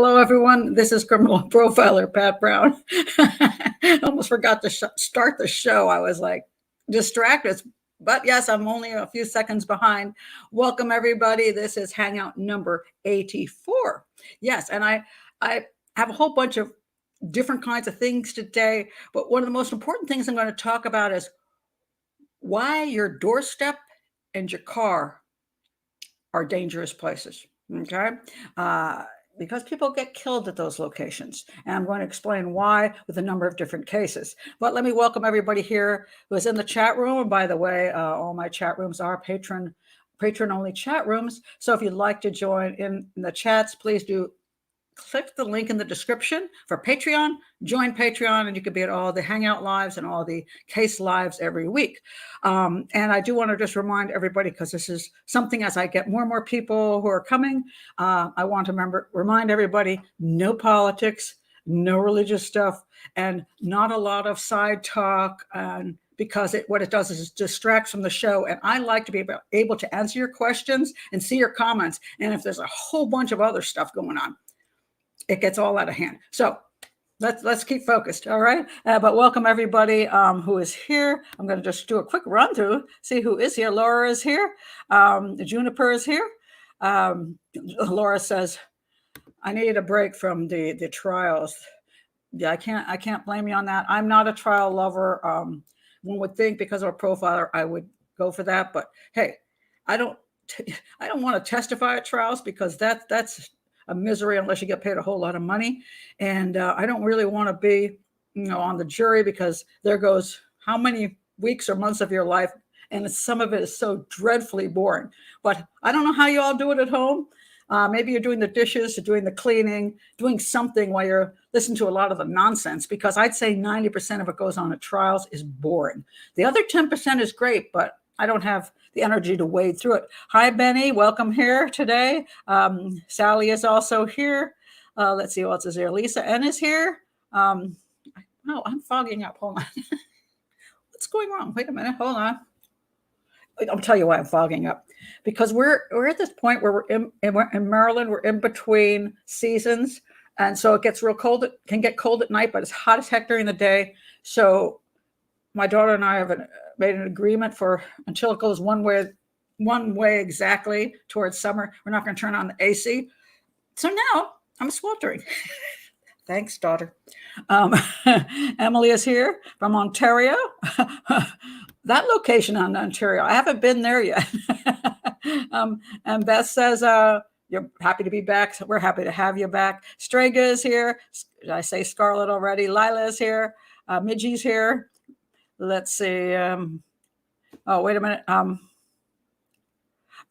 Hello, everyone. This is criminal profiler Pat Brown. Almost forgot to start the show. I was like distracted. But yes, I'm only a few seconds behind. Welcome, everybody. This is Hangout number 84. Yes, and I have a whole bunch of different kinds of things today. But one of the most important things I'm going to talk about is why your doorstep and your car are dangerous places. Okay. Because people get killed at those locations. And I'm going to explain why with a number of different cases. But let me welcome everybody here who is in the chat room. And by the way, all my chat rooms are patron only chat rooms. So if you'd like to join in the chats, please do click the link in the description for Patreon, join Patreon, and you can be at all the Hangout lives and all the case lives every week. And I do want to just remind everybody, because this is something as I get more and more people who are coming, I want to remind everybody, no politics, no religious stuff, and not a lot of side talk, and because what it does is it distracts from the show. And I like to be able to answer your questions and see your comments. And if there's a whole bunch of other stuff going on, it gets all out of hand. So let's keep focused. All right. But welcome everybody who is here. I'm going to just do a quick run through, see who is here. Laura is here. Juniper is here. Laura says, I need a break from the trials. Yeah, I can't blame you on that. I'm not a trial lover. One would think because of a profiler, I would go for that. But hey, I don't want to testify at trials because that's a misery unless you get paid a whole lot of money. And I don't really want to be, on the jury because there goes how many weeks or months of your life. And some of it is so dreadfully boring. But I don't know how you all do it at home. Maybe you're doing the dishes, or doing the cleaning, doing something while you're listening to a lot of the nonsense, because I'd say 90% of what goes on at trials is boring. The other 10% is great, but I don't have the energy to wade through it. Hi, Benny. Welcome here today. Sally is also here. Let's see who else is here. Lisa N is here. I'm fogging up. Hold on. What's going wrong? Wait a minute. Hold on. I'll tell you why I'm fogging up. Because we're at this point where we're in Maryland. We're in between seasons. And so it gets real cold. It can get cold at night, but it's hot as heck during the day. So my daughter and I have made an agreement for until it goes one way exactly towards summer. We're not going to turn on the AC. So now I'm sweltering. Thanks, daughter. Emily is here from Ontario. That location on Ontario, I haven't been there yet. And Beth says, you're happy to be back. So we're happy to have you back. Strega is here. Did I say Scarlett already? Lila is here. Midgie's here. Let's see. Wait a minute.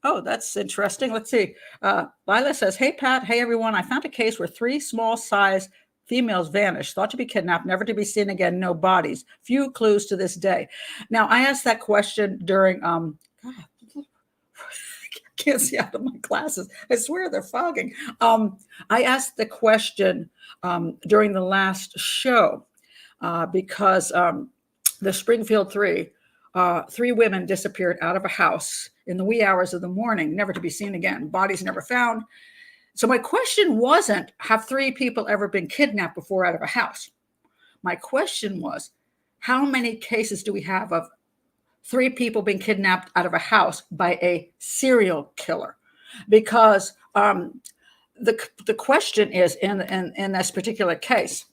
That's interesting. Let's see. Lila says, hey, Pat. Hey, everyone. I found a case where 3 small size females vanished, thought to be kidnapped, never to be seen again, no bodies. Few clues to this day. Now, I asked that question during, I can't see out of my glasses. I swear they're fogging. I asked the question during the last show because the Springfield 3 women disappeared out of a house in the wee hours of the morning, never to be seen again. Bodies never found. So my question wasn't, have 3 people ever been kidnapped before out of a house? My question was, how many cases do we have of 3 people being kidnapped out of a house by a serial killer? Because the question is in this particular case,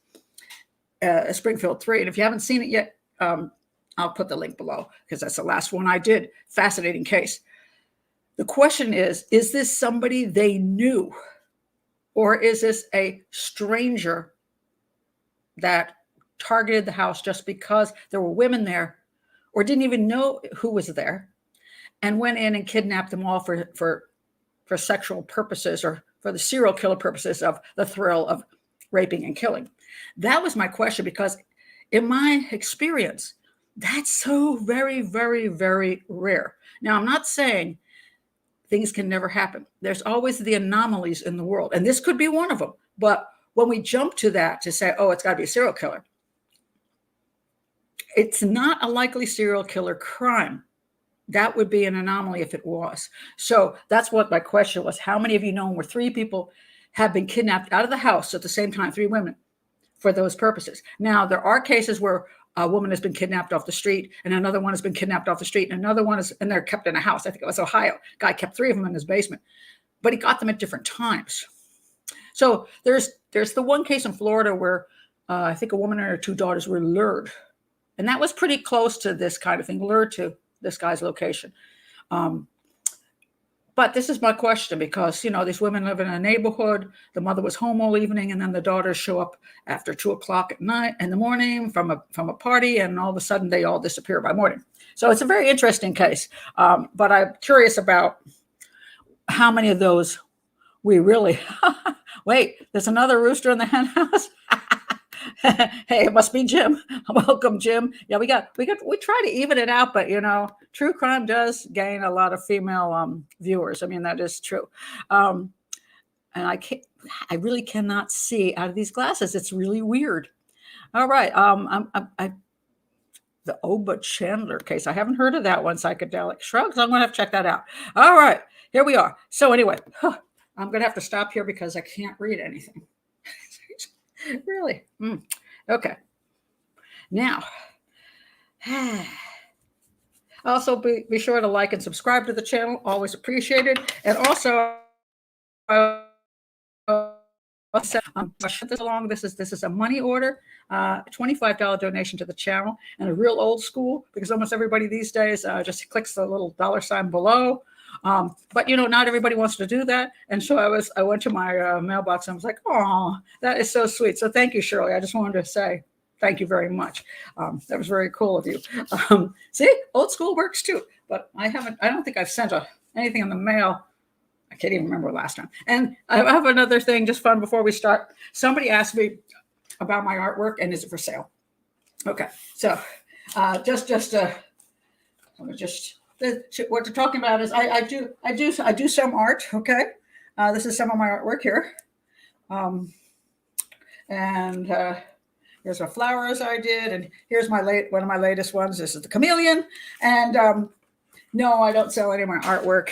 Springfield 3, and if you haven't seen it yet, I'll put the link below because that's the last one I did. Fascinating case. The question is this somebody they knew? Or is this a stranger that targeted the house just because there were women there or didn't even know who was there and went in and kidnapped them all for sexual purposes or for the serial killer purposes of the thrill of raping and killing? That was my question, because in my experience, that's so very, very, very rare. Now, I'm not saying things can never happen. There's always the anomalies in the world, and this could be one of them. But when we jump to that to say, oh, it's got to be a serial killer, it's not a likely serial killer crime. That would be an anomaly if it was. So that's what my question was. How many of you know where 3 people have been kidnapped out of the house at the same time, 3 women, for those purposes. Now, there are cases where a woman has been kidnapped off the street, and another one has been kidnapped off the street, and another one is, and they're kept in a house. I think it was Ohio. Guy kept 3 of them in his basement, but he got them at different times. So there's the one case in Florida where I think a woman and her 2 daughters were lured, and that was pretty close to this kind of thing, lured to this guy's location. But this is my question, because, these women live in a neighborhood. The mother was home all evening, and then the daughters show up after 2:00 at night in the morning from a party, and all of a sudden they all disappear by morning. So it's a very interesting case. But I'm curious about how many of those we really, wait, there's another rooster in the hen house. Hey, it must be Jim. Welcome, Jim. Yeah, we try to even it out, but true crime does gain a lot of female viewers. I mean, that is true. And I really cannot see out of these glasses. It's really weird. All right. The Oba Chandler case. I haven't heard of that one, Psychedelic Shrugs. I'm going to have to check that out. All right, here we are. So anyway, I'm going to have to stop here because I can't read anything. Really? Okay. Now, also be sure to like and subscribe to the channel. Always appreciated. And also, this along. This is a money order, $25 donation to the channel, and a real old school, because almost everybody these days just clicks the little $ below. But not everybody wants to do that, and so I went to my mailbox and I was like, "Oh, that is so sweet." So thank you, Shirley. I just wanted to say thank you very much. That was very cool of you. See, old school works too. But I don't think I've sent anything in the mail. I can't even remember last time. And I have another thing, just fun before we start. Somebody asked me about my artwork and is it for sale? Okay, so what they're talking about is I do some art. Okay, this is some of my artwork here, and here's my flowers I did, and here's one of my latest ones. This is the chameleon, and no, I don't sell any of my artwork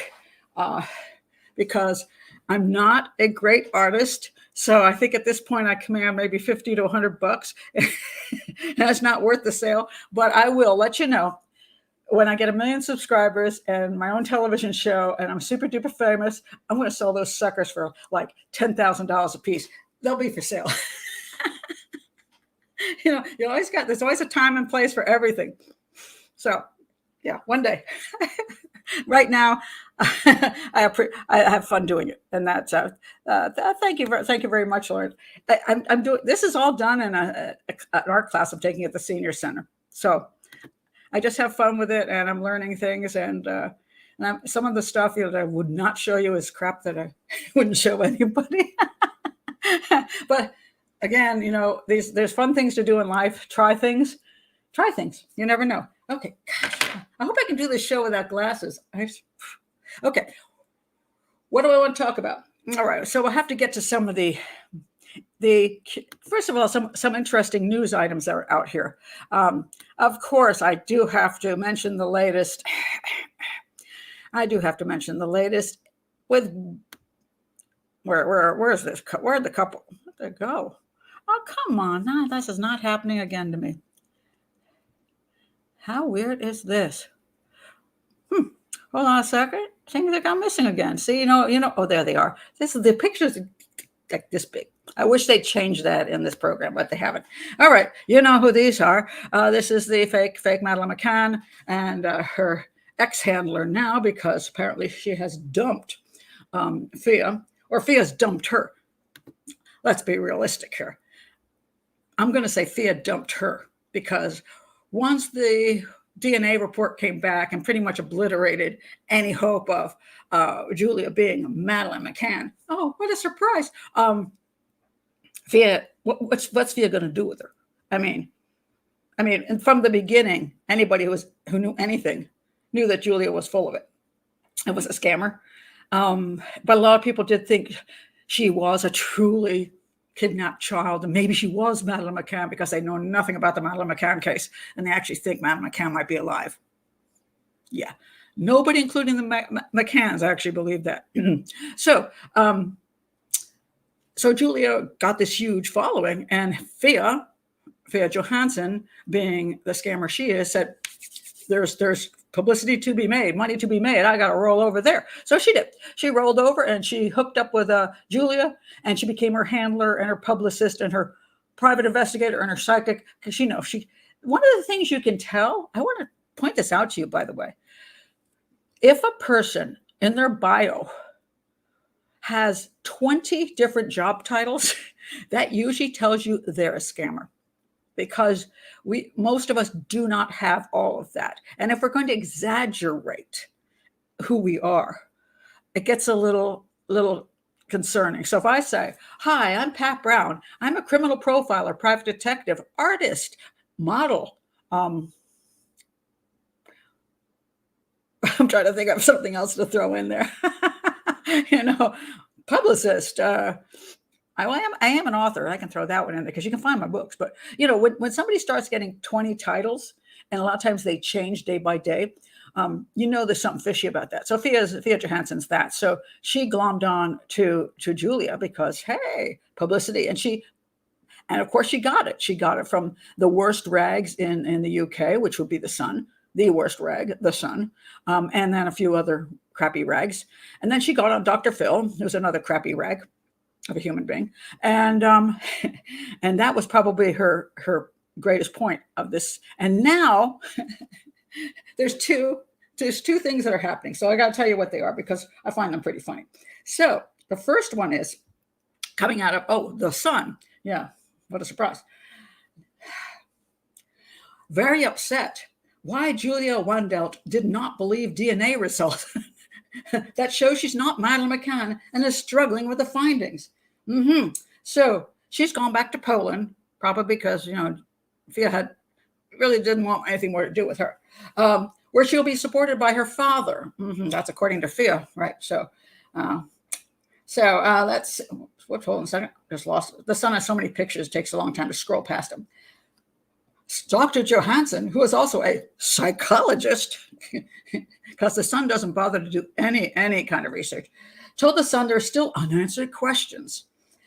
because I'm not a great artist. So I think at this point I command maybe $50 to $100. That's not worth the sale, but I will let you know. When I get 1 million subscribers and my own television show and I'm super duper famous, I'm going to sell those suckers for like $10,000 a piece. They'll be for sale. There's always a time and place for everything. So yeah, one day. Right now, I have fun doing it, and that's thank you very much, Lauren. I'm doing this is all done in an art class I'm taking at the senior center. So I just have fun with it, and I'm learning things, and some of the stuff that I would not show you is crap that I wouldn't show anybody. But again, there's fun things to do in life. Try things. You never know. Okay, gosh, I hope I can do this show without glasses. Okay, what do I want to talk about? All right, so we'll have to get to some of the first of all, some interesting news items that are out here. Of course, I do have to mention the latest. With where is this? Where are the couple? Where'd they go? Oh, come on! No, this is not happening again to me. How weird is this? Hold on a second. Things that got missing again. See, oh, there they are. The pictures like this big. I wish they'd change that in this program, but they haven't. All right. You know who these are. This is the fake Madeleine McCann and her ex-handler now, because apparently she has dumped Fia, or Fia's dumped her. Let's be realistic here. I'm going to say Fia dumped her, because once the DNA report came back and pretty much obliterated any hope of Julia being Madeleine McCann. Oh, what a surprise. Fia, what's Fia going to do with her? I mean, and from the beginning, anybody who knew anything knew that Julia was full of it. It was a scammer. But a lot of people did think she was a truly kidnapped child, and maybe she was Madeleine McCann, because they know nothing about the Madeleine McCann case, and they actually think Madeleine McCann might be alive. Yeah, nobody, including the McCanns, actually believed that. So So Julia got this huge following, and Fia Johansson, being the scammer she is, said, there's publicity to be made, money to be made. I got to roll over there. So she did. She rolled over and she hooked up with Julia, and she became her handler and her publicist and her private investigator and her psychic. Because one of the things you can tell, I want to point this out to you, by the way. If a person in their bio has 20 different job titles, that usually tells you they're a scammer, because most of us do not have all of that. And if we're going to exaggerate who we are, it gets a little concerning. So if I say, hi, I'm Pat Brown. I'm a criminal profiler, private detective, artist, model. I'm trying to think of something else to throw in there. Publicist. I am an author. I can throw that one in there because you can find my books. But when somebody starts getting 20 titles, and a lot of times they change day by day, there's something fishy about that. So Fia Johansson's that. So she glommed on to Julia because, hey, publicity, and of course she got it. She got it from the worst rags in the UK, which would be the Sun, the worst rag, the Sun, and then a few other crappy rags. And then she got on Dr. Phil, who's another crappy rag of a human being. And that was probably her greatest point of this. And now there's two things that are happening. So I got to tell you what they are, because I find them pretty funny. So the first one is coming out of, the Sun. Yeah, what a surprise. Very upset why Julia Wandelt did not believe DNA results. That shows she's not Madeleine McCann and is struggling with the findings. So she's gone back to Poland, probably because, Fia really didn't want anything more to do with her, where she'll be supported by her father. That's according to Fia, right? So that's, hold on a second, just lost it. The Sun has so many pictures, it takes a long time to scroll past them. Dr. Johansson, who is also a psychologist, because the Sun doesn't bother to do any kind of research, told the Sun there are still unanswered questions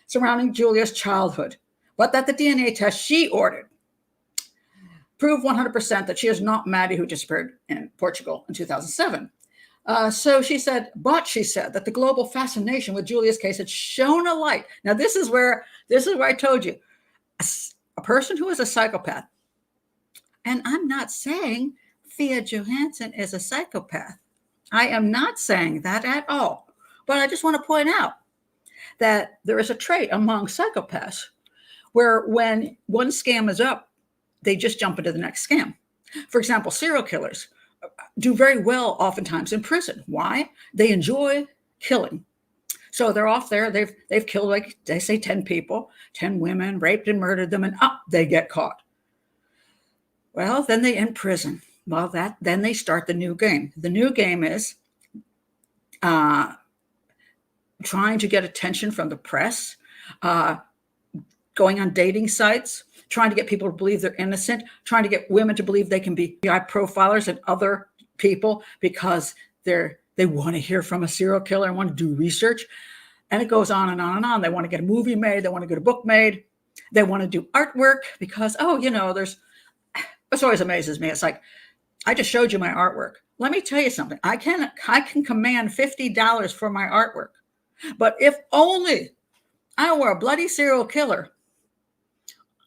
surrounding Julia's childhood, but that the DNA test she ordered proved 100% that she is not Maddie, who disappeared in Portugal in 2007. So she said that the global fascination with Julia's case had shone a light. Now, this is where I told you, a person who is a psychopath, and I'm not saying Fia Johansson is a psychopath. I am not saying that at all. But I just want to point out that there is a trait among psychopaths where when one scam is up, they just jump into the next scam. For example, serial killers do very well oftentimes in prison. Why? They enjoy killing. So they're off there. They've killed, like they say, 10 people, 10 women, raped and murdered them, and they get caught. Well, then they end prison. Well, then they start the new game. The new game is trying to get attention from the press, going on dating sites, trying to get people to believe they're innocent, trying to get women to believe they can be high profilers and other people because they want to hear from a serial killer and want to do research. And it goes on and on and on. They want to get a movie made. They want to get a book made. They want to do artwork because, this always amazes me. It's like, I just showed you my artwork. Let me tell you something. I can command $50 for my artwork. But if only I were a bloody serial killer,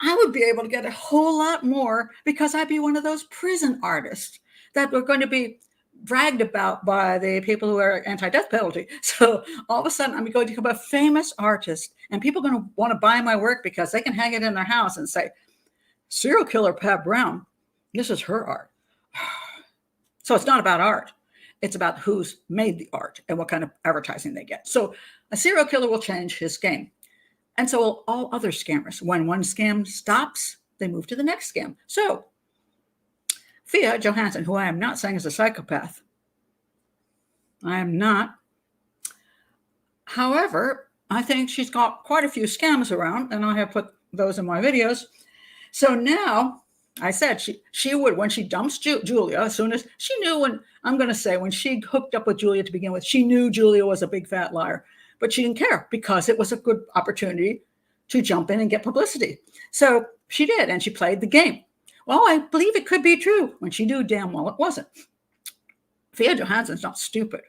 I would be able to get a whole lot more because I'd be one of those prison artists that were going to be bragged about by the people who are anti-death penalty. So all of a sudden, I'm going to become a famous artist, and people are going to want to buy my work because they can hang it in their house and say, serial killer Pat Brown, this is her art. So it's not about art. It's about who's made the art and what kind of advertising they get. So a serial killer will change his game. And so will all other scammers. When one scam stops, they move to the next scam. So Fia Johansson, who I am not saying is a psychopath, I am not. However, I think she's got quite a few scams around, and I have put those in my videos. So now, I said she would, when she dumps Julia, as soon as she knew when she hooked up with Julia to begin with, she knew Julia was a big fat liar. but she didn't care because it was a good opportunity to jump in and get publicity. So she did, and she played the game. Well, I believe it could be true when she knew damn well it wasn't. Fia Johansson's not stupid.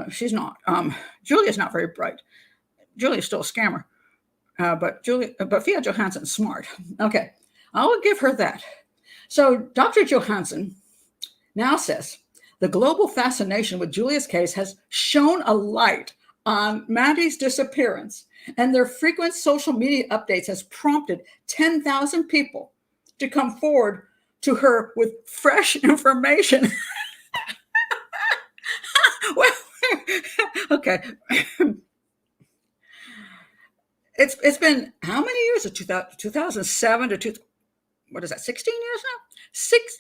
She's not. Julia's not very bright. Julia's still a scammer. But Fia Johansson's smart. Okay, I will give her that. So Dr. Johansson now says, the global fascination with Julia's case has shone a light on Maddie's disappearance, and their frequent social media updates has prompted 10,000 people to come forward to her with fresh information. Well, okay. It's been how many years? 2007 to 16 years now?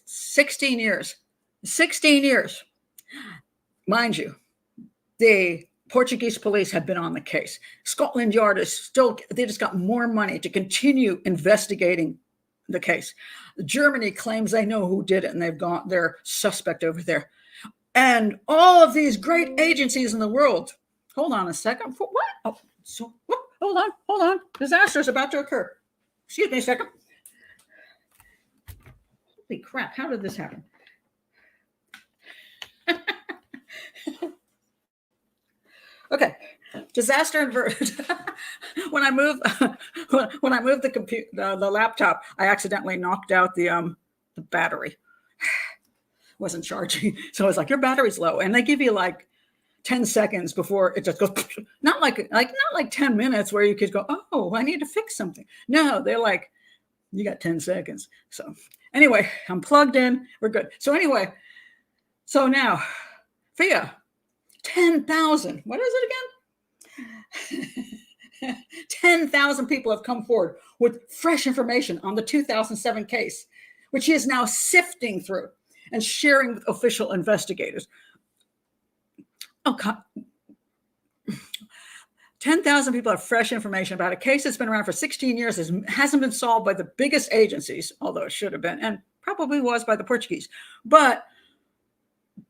16 years. 16 years. Mind you, the Portuguese police have been on the case. Scotland Yard is still, they just got more money to continue investigating the case. Germany claims they know who did it, and they've got their suspect over there. And all of these great agencies in the world. Hold on a second. What? Oh, so what? Hold on. Disaster is about to occur. Excuse me a second. Holy crap, how did this happen? Okay, disaster averted. When I moved the computer, the laptop, I accidentally knocked out the battery. Wasn't charging, so I was like, "Your battery's low," and they give you like 10 seconds before it just goes. Not like 10 minutes where you could go, "Oh, I need to fix something." No, they're like, "You got 10 seconds." So anyway, I'm plugged in. We're good. So anyway, so now, Fia. 10,000. What is it again? 10,000 people have come forward with fresh information on the 2007 case, which he is now sifting through and sharing with official investigators. Oh, God. 10,000 people have fresh information about a case that's been around for 16 years, hasn't been solved by the biggest agencies, although it should have been, and probably was by the Portuguese. But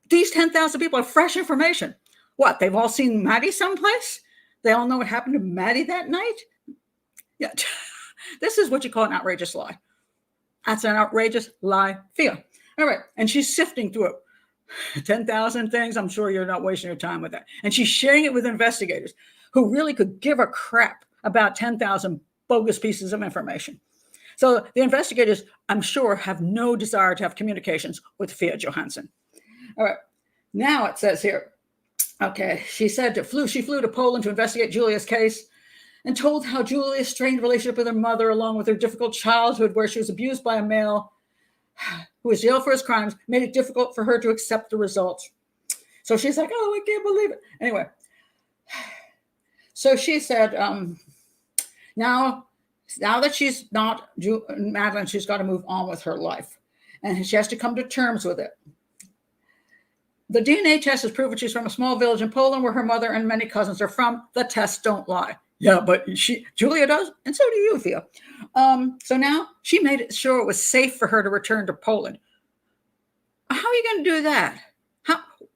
these 10,000 people have fresh information. What? They've all seen Maddie someplace? They all know what happened to Maddie that night? Yeah. This is what you call an outrageous lie. That's an outrageous lie, Fia. All right. And she's sifting through it. 10,000 things. I'm sure you're not wasting your time with that. And she's sharing it with investigators who really could give a crap about 10,000 bogus pieces of information. So the investigators, I'm sure, have no desire to have communications with Fia Johansson. All right. Now it says here, okay, she flew to Poland to investigate Julia's case and told how Julia's strained relationship with her mother, along with her difficult childhood where she was abused by a male who was jailed for his crimes, made it difficult for her to accept the results. So she's like, oh, I can't believe it. Anyway, so she said, now that she's not Madeleine, she's got to move on with her life. And she has to come to terms with it. The DNA test has proven she's from a small village in Poland where her mother and many cousins are from. The tests don't lie. Yeah, but Julia does, and so do you, Fia. So now she made it sure it was safe for her to return to Poland. How are you going to do that?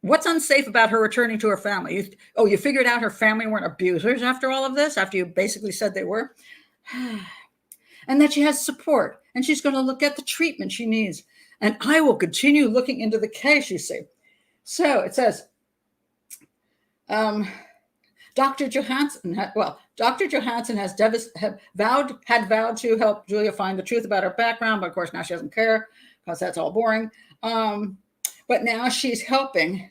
What's unsafe about her returning to her family? You figured out her family weren't abusers after all of this, after you basically said they were? And that she has support, and she's going to look at the treatment she needs. And I will continue looking into the case, you see. So it says, Dr. Johansson had vowed to help Julia find the truth about her background, but of course now she doesn't care because that's all boring. But now she's helping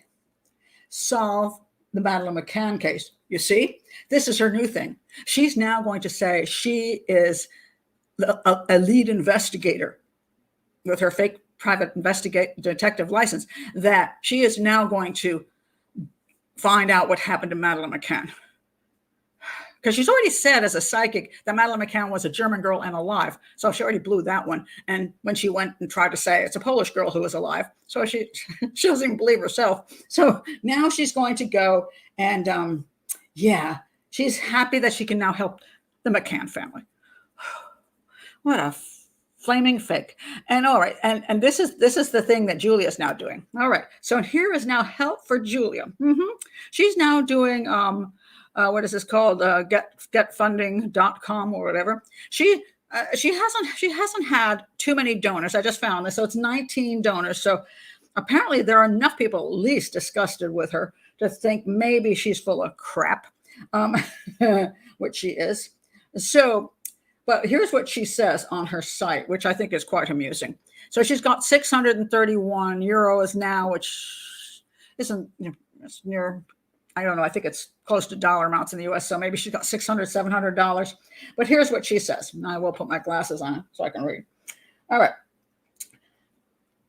solve the Madeleine McCann case. You see, this is her new thing. She's now going to say she is a lead investigator with her fake private detective license, that she is now going to find out what happened to Madeleine McCann. Because she's already said as a psychic that Madeleine McCann was a German girl and alive. So she already blew that one. And when she went and tried to say it's a Polish girl who was alive, so she doesn't even believe herself. So now she's going to go and she's happy that she can now help the McCann family. What a flaming fake. And all right, and this is the thing that Julia's now doing. All right, so here is now help for Julia. She's now doing what is this called? Getfunding.com or whatever. She hasn't had too many donors. I just found this. So it's 19 donors. So apparently there are enough people at least disgusted with her to think maybe she's full of crap, which she is. So, but here's what she says on her site, which I think is quite amusing. So she's got 631 euros now, which isn't, it's near, I don't know, I think it's close to dollar amounts in the US. So maybe she's got $600, $700. But here's what she says. And I will put my glasses on so I can read. All right.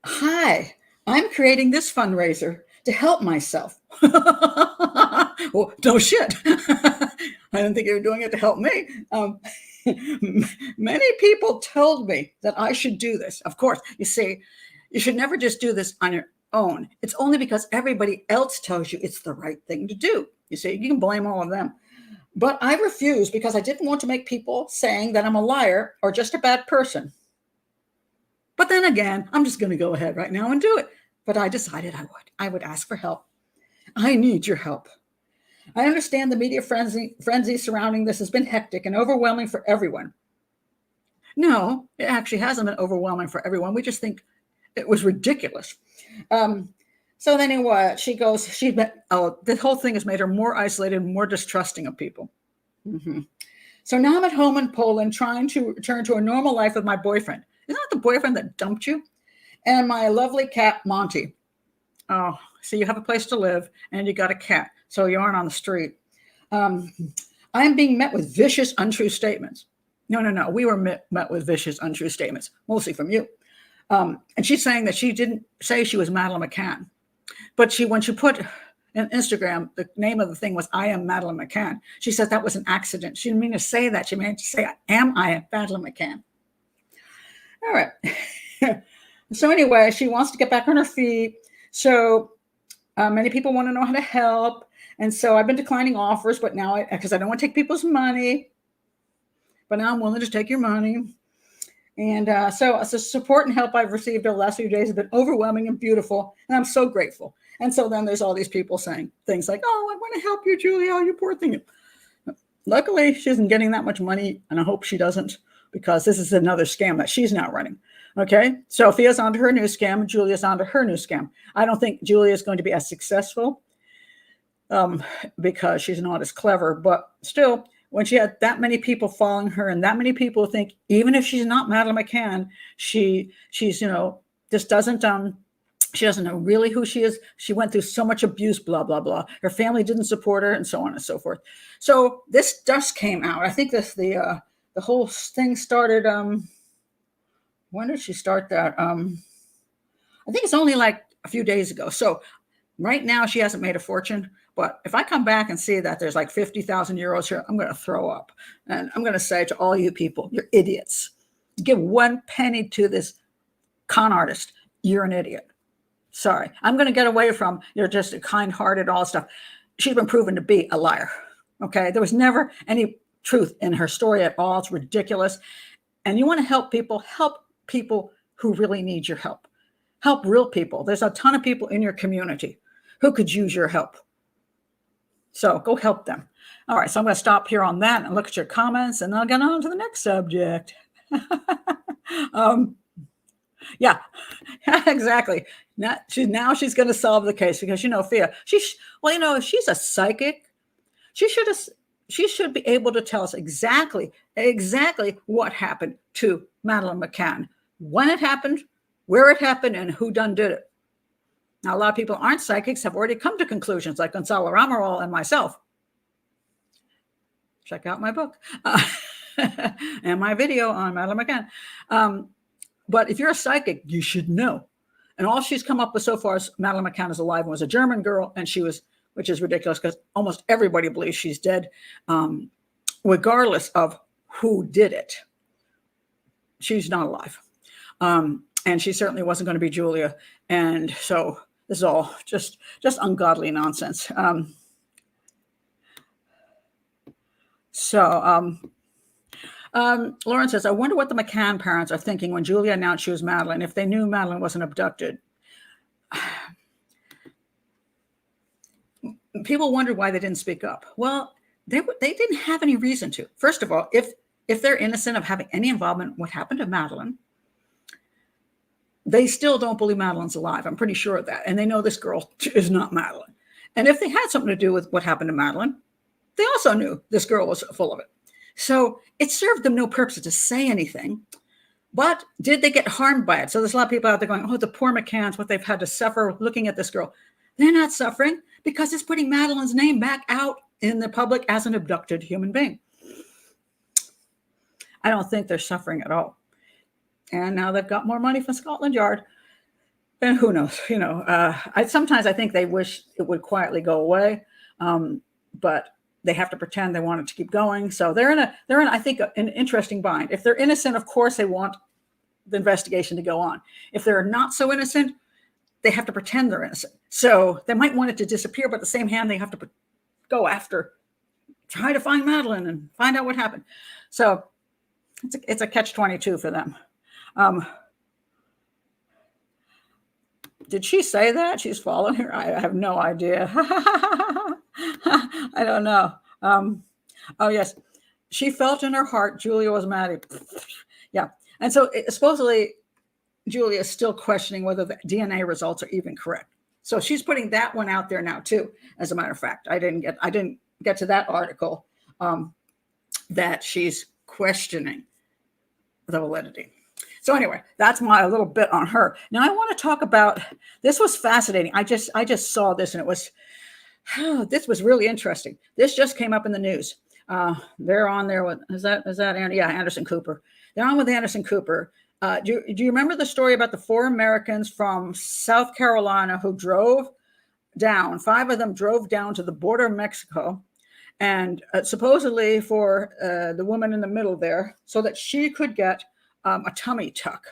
Hi, I'm creating this fundraiser to help myself. Well, no shit. I didn't think you were doing it to help me. Many people told me that I should do this. Of course, you see, you should never just do this on your own. It's only because everybody else tells you it's the right thing to do. You see, you can blame all of them. But I refused because I didn't want to make people saying that I'm a liar or just a bad person. But then again, I'm just going to go ahead right now and do it. But I decided I would ask for help. I need your help. I understand the media frenzy surrounding this has been hectic and overwhelming for everyone. No, it actually hasn't been overwhelming for everyone. We just think it was ridiculous. So then anyway, she goes, the whole thing has made her more isolated, more distrusting of people. Mm-hmm. So now I'm at home in Poland trying to return to a normal life with my boyfriend. Isn't that the boyfriend that dumped you? And my lovely cat, Monty. Oh, so you have a place to live and you got a cat. So you aren't on the street. I'm being met with vicious, untrue statements. No. We were met with vicious, untrue statements, mostly from you. And she's saying that she didn't say she was Madeleine McCann. But when she put on Instagram, the name of the thing was I am Madeleine McCann. She said that was an accident. She didn't mean to say that. She meant to say, I am Madeleine McCann. All right. So anyway, she wants to get back on her feet. So many people want to know how to help. And so I've been declining offers, but now because I don't want to take people's money, but now I'm willing to take your money. And so the support and help I've received over the last few days have been overwhelming and beautiful. And I'm so grateful. And so then there's all these people saying things like, oh, I want to help you, Julia. Oh, you poor thing. Luckily, she isn't getting that much money. And I hope she doesn't, because this is another scam that she's now running. Okay. So Fia's onto her new scam. Julia's onto her new scam. I don't think Julia is going to be as successful because she's not as clever. But still, when she had that many people following her and that many people think, even if she's not Madeleine McCann, she's, just doesn't, she doesn't know really who she is. She went through so much abuse, blah, blah, blah. Her family didn't support her and so on and so forth. So this just came out. I think the whole thing started, when did she start that? I think it's only like a few days ago. So right now she hasn't made a fortune. But if I come back and see that there's like 50,000 euros here, I'm going to throw up. And I'm going to say to all you people, you're idiots. Give 1 penny to this con artist. You're an idiot. Sorry. I'm going to get away from you're just a kind-hearted, all stuff. She's been proven to be a liar. Okay. There was never any truth in her story at all. It's ridiculous. And you want to help people who really need your help. Help real people. There's a ton of people in your community who could use your help. So go help them. All right. So I'm going to stop here on that and look at your comments, and then I'll get on to the next subject. Yeah, exactly. Now she's going to solve the case because, Fia, if she's a psychic, she should be able to tell us exactly what happened to Madeleine McCann, when it happened, where it happened, and who done did it. Now, a lot of people aren't psychics, have already come to conclusions, like Gonzalo Ramarol and myself. Check out my book and my video on Madeleine McCann. But if you're a psychic, you should know. And all she's come up with so far is Madeleine McCann is alive and was a German girl, and which is ridiculous because almost everybody believes she's dead, regardless of who did it. She's not alive. And she certainly wasn't going to be Julia. And so this is all just ungodly nonsense. Lauren says, I wonder what the McCann parents are thinking when Julia announced she was Madeleine, if they knew Madeleine wasn't abducted. People wondered why they didn't speak up. Well, they didn't have any reason to. First of all, if they're innocent of having any involvement in what happened to Madeleine, they still don't believe Madeleine's alive. I'm pretty sure of that. And they know this girl is not Madeleine. And if they had something to do with what happened to Madeleine, they also knew this girl was full of it. So it served them no purpose to say anything. But did they get harmed by it? So there's a lot of people out there going, oh, the poor McCanns, what they've had to suffer looking at this girl. They're not suffering because it's putting Madeleine's name back out in the public as an abducted human being. I don't think they're suffering at all. And now they've got more money from Scotland Yard. And who knows, sometimes I think they wish it would quietly go away. But they have to pretend they want it to keep going. So they're in, I think, an interesting bind. If they're innocent, of course, they want the investigation to go on. If they're not so innocent, they have to pretend they're innocent. So they might want it to disappear, but at the same hand, they have to go after, try to find Madeleine and find out what happened. So it's a catch-22 for them. Did she say that? She's following her? I have no idea. I don't know. Oh, yes. She felt in her heart Julia was mad. Yeah. And so supposedly Julia is still questioning whether the DNA results are even correct. So she's putting that one out there now, too. As a matter of fact, I didn't get to that article that she's questioning the validity. So anyway, that's my little bit on her. Now I want to talk about, this was fascinating. I just saw this and it was, this was really interesting. This just came up in the news. They're on there with, is that Andy? Yeah, Anderson Cooper. They're on with Anderson Cooper. Do you remember the story about the 4 Americans from South Carolina who drove down, 5 of them drove down to the border of Mexico, and supposedly for the woman in the middle there, so that she could get a tummy tuck.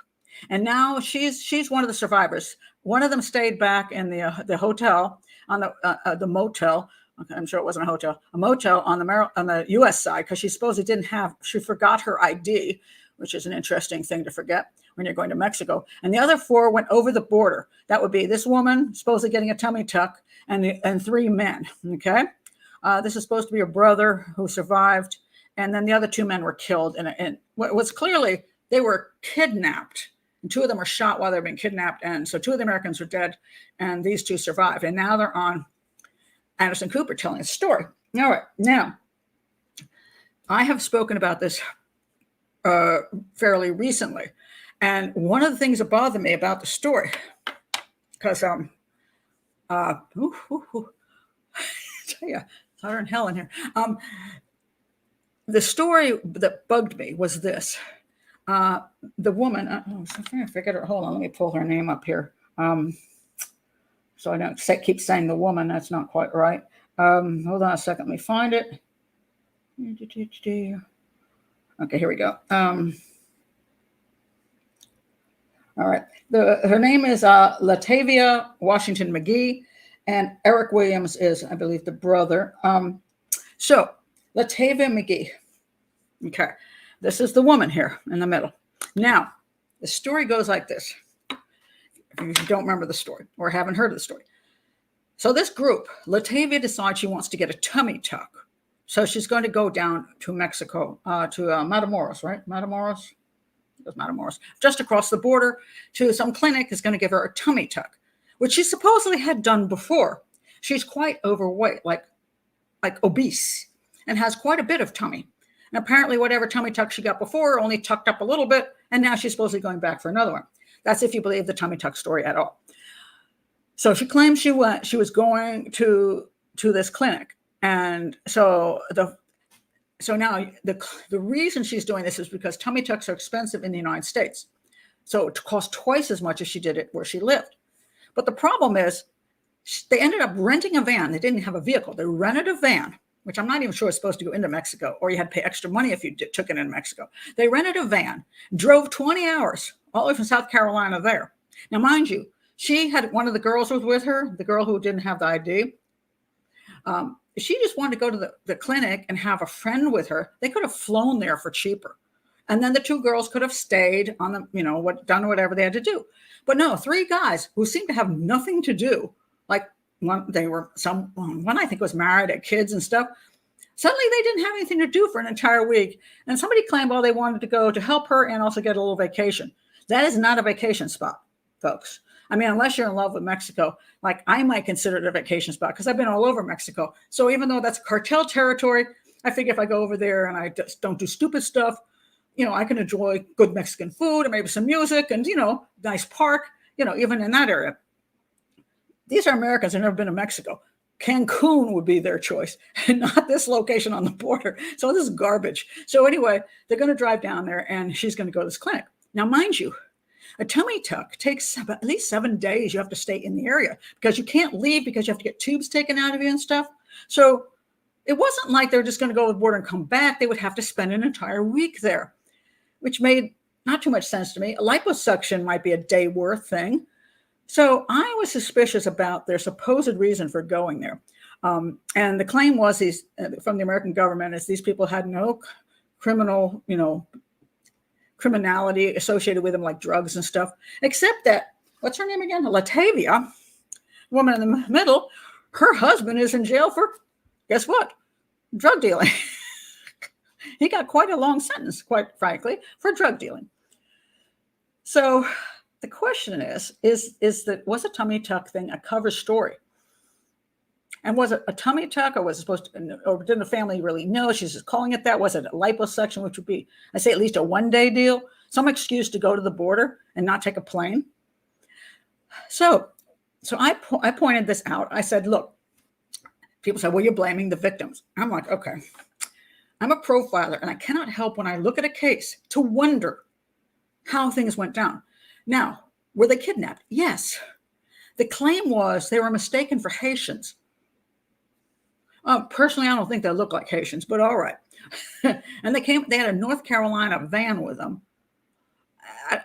And now she's one of the survivors. One of them stayed back in the hotel on the motel. Okay, I'm sure it wasn't a hotel, a motel on the U.S. side, because she forgot her ID, which is an interesting thing to forget when you're going to Mexico. And the other 4 went over the border. That would be this woman supposedly getting a tummy tuck and 3 men. Okay, this is supposed to be her brother who survived, and then the other 2 men were killed. And what was clearly, they were kidnapped, and 2 of them were shot while they were being kidnapped. And so 2 of the Americans were dead, and these 2 survived. And now they're on Anderson Cooper telling a story. All right. Now, I have spoken about this fairly recently. And one of the things that bothered me about the story, because tell you, it's hotter than hell in here. The story that bugged me was this. The woman, I'm trying to figure it out. Hold on, let me pull her name up here. So I don't keep saying the woman. That's not quite right. Hold on a second. Let me find it. Okay, here we go. All right. Her name is Latavia Washington McGee, and Eric Williams is, I believe, the brother. So Latavia McGee. Okay. This is the woman here in the middle. Now, the story goes like this. If you don't remember the story or haven't heard of the story. So this group, Latavia decides she wants to get a tummy tuck. So she's going to go down to Mexico, to Matamoros, right? Matamoros? It was Matamoros. Just across the border to some clinic is going to give her a tummy tuck, which she supposedly had done before. She's quite overweight, like obese, and has quite a bit of tummy. And apparently whatever tummy tuck she got before only tucked up a little bit, and now she's supposedly going back for another one. That's if you believe the tummy tuck story at all. So she claims she was going to this clinic. And so now the reason she's doing this is because tummy tucks are expensive in the United States. So it cost twice as much as she did it where she lived. But the problem is they ended up renting a van. They didn't have a vehicle. They rented a van, which I'm not even sure is supposed to go into Mexico, or you had to pay extra money if you took it in Mexico. They rented a van, drove 20 hours all the way from South Carolina there. Now, mind you, she had one of the girls was with her, the girl who didn't have the ID. She just wanted to go to the clinic and have a friend with her. They could have flown there for cheaper. And then the 2 girls could have stayed on the, done whatever they had to do. But no, 3 guys who seemed to have nothing to do. Like one I think was married, had kids and stuff. Suddenly they didn't have anything to do for an entire week. And somebody claimed, well, they wanted to go to help her and also get a little vacation. That is not a vacation spot, folks. I mean, unless you're in love with Mexico, like I might consider it a vacation spot because I've been all over Mexico. So even though that's cartel territory, I figure if I go over there and I just don't do stupid stuff, I can enjoy good Mexican food and maybe some music and, nice park, even in that area. These are Americans who've never been to Mexico. Cancun would be their choice, and not this location on the border. So this is garbage. So anyway, they're going to drive down there and she's going to go to this clinic. Now, mind you, a tummy tuck takes at least 7 days. You have to stay in the area because you can't leave because you have to get tubes taken out of you and stuff. So it wasn't like they were just going to go to the border and come back. They would have to spend an entire week there, which made not too much sense to me. A liposuction might be a day worth thing. So I was suspicious about their supposed reason for going there. And the claim was from the American government is these people had no criminal, criminality associated with them like drugs and stuff, except that, what's her name again? Latavia, woman in the middle, her husband is in jail for, guess what? Drug dealing. He got quite a long sentence, quite frankly, for drug dealing. So the question was a tummy tuck thing a cover story? And was it a tummy tuck, or was it supposed to, or didn't the family really know? She's just calling it that. Was it a liposuction, which would be, I say, at least a one-day deal, some excuse to go to the border and not take a plane? So I pointed this out. I said, look, people said, well, you're blaming the victims. I'm like, okay, I'm a profiler, and I cannot help when I look at a case to wonder how things went down. Now, were they kidnapped? Yes. The claim was they were mistaken for Haitians. Personally, I don't think they look like Haitians, but all right. And they had a North Carolina van with them. I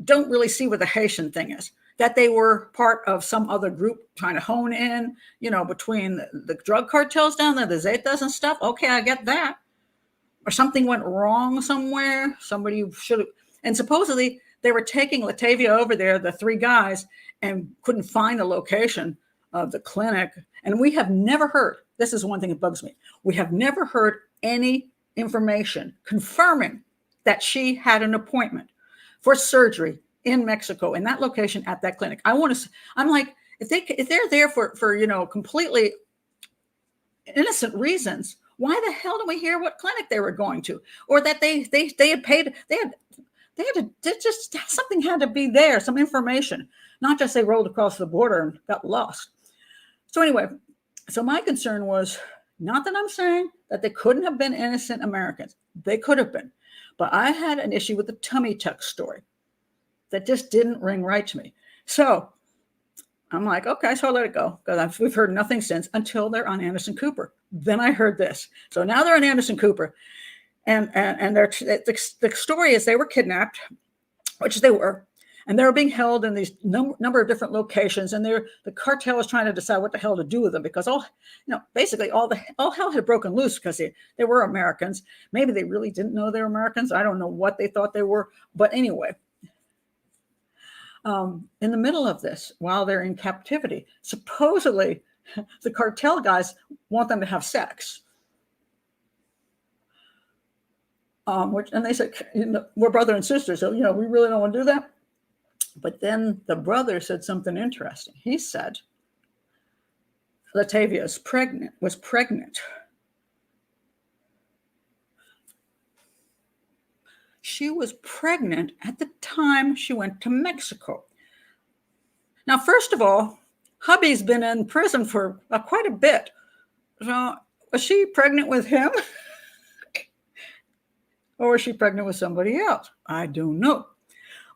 don't really see what the Haitian thing is. That they were part of some other group trying to hone in, between the drug cartels down there, the Zetas and stuff. Okay, I get that. Or something went wrong somewhere. Somebody should have. And supposedly they were taking Latavia over there, the three guys, and couldn't find the location of the clinic. And we have never heard, this is one thing that bugs me, we have never heard any information confirming that she had an appointment for surgery in Mexico, in that location at that clinic. I'm like, if they're there for completely innocent reasons, why the hell don't we hear what clinic they were going to, or that they had paid, something had to be there, some information, not just they rolled across the border and got lost. So anyway, so my concern was not that I'm saying that they couldn't have been innocent Americans. They could have been, but I had an issue with the tummy tuck story that just didn't ring right to me. So I'm like, okay, so I let it go because we've heard nothing since until they're on Anderson Cooper. Then I heard this. So now they're on Anderson Cooper. And the story is they were kidnapped, which they were, and they were being held in these number of different locations. And the cartel was trying to decide what the hell to do with them because basically all hell had broken loose because they were Americans. Maybe they really didn't know they were Americans. I don't know what they thought they were, but anyway. In the middle of this, while they're in captivity, supposedly the cartel guys want them to have sex. And they said, we're brother and sister, so, we really don't want to do that. But then the brother said something interesting. He said, Latavia was pregnant. She was pregnant at the time she went to Mexico. Now, first of all, hubby's been in prison for quite a bit. So was she pregnant with him? Or was she pregnant with somebody else? I don't know.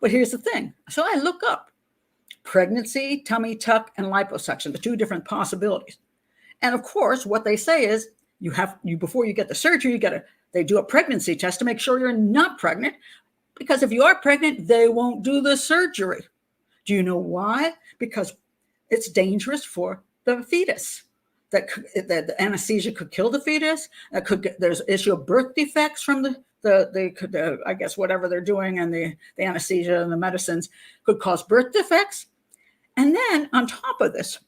But here's the thing. So I look up pregnancy, tummy tuck, and liposuction, the two different possibilities. And of course, what they say is before you get the surgery, they do a pregnancy test to make sure you're not pregnant. Because if you are pregnant, they won't do the surgery. Do you know why? Because it's dangerous for the fetus. That the anesthesia could kill the fetus. There's issue of birth defects from the I guess whatever they're doing, and the anesthesia and the medicines could cause birth defects. And then on top of this,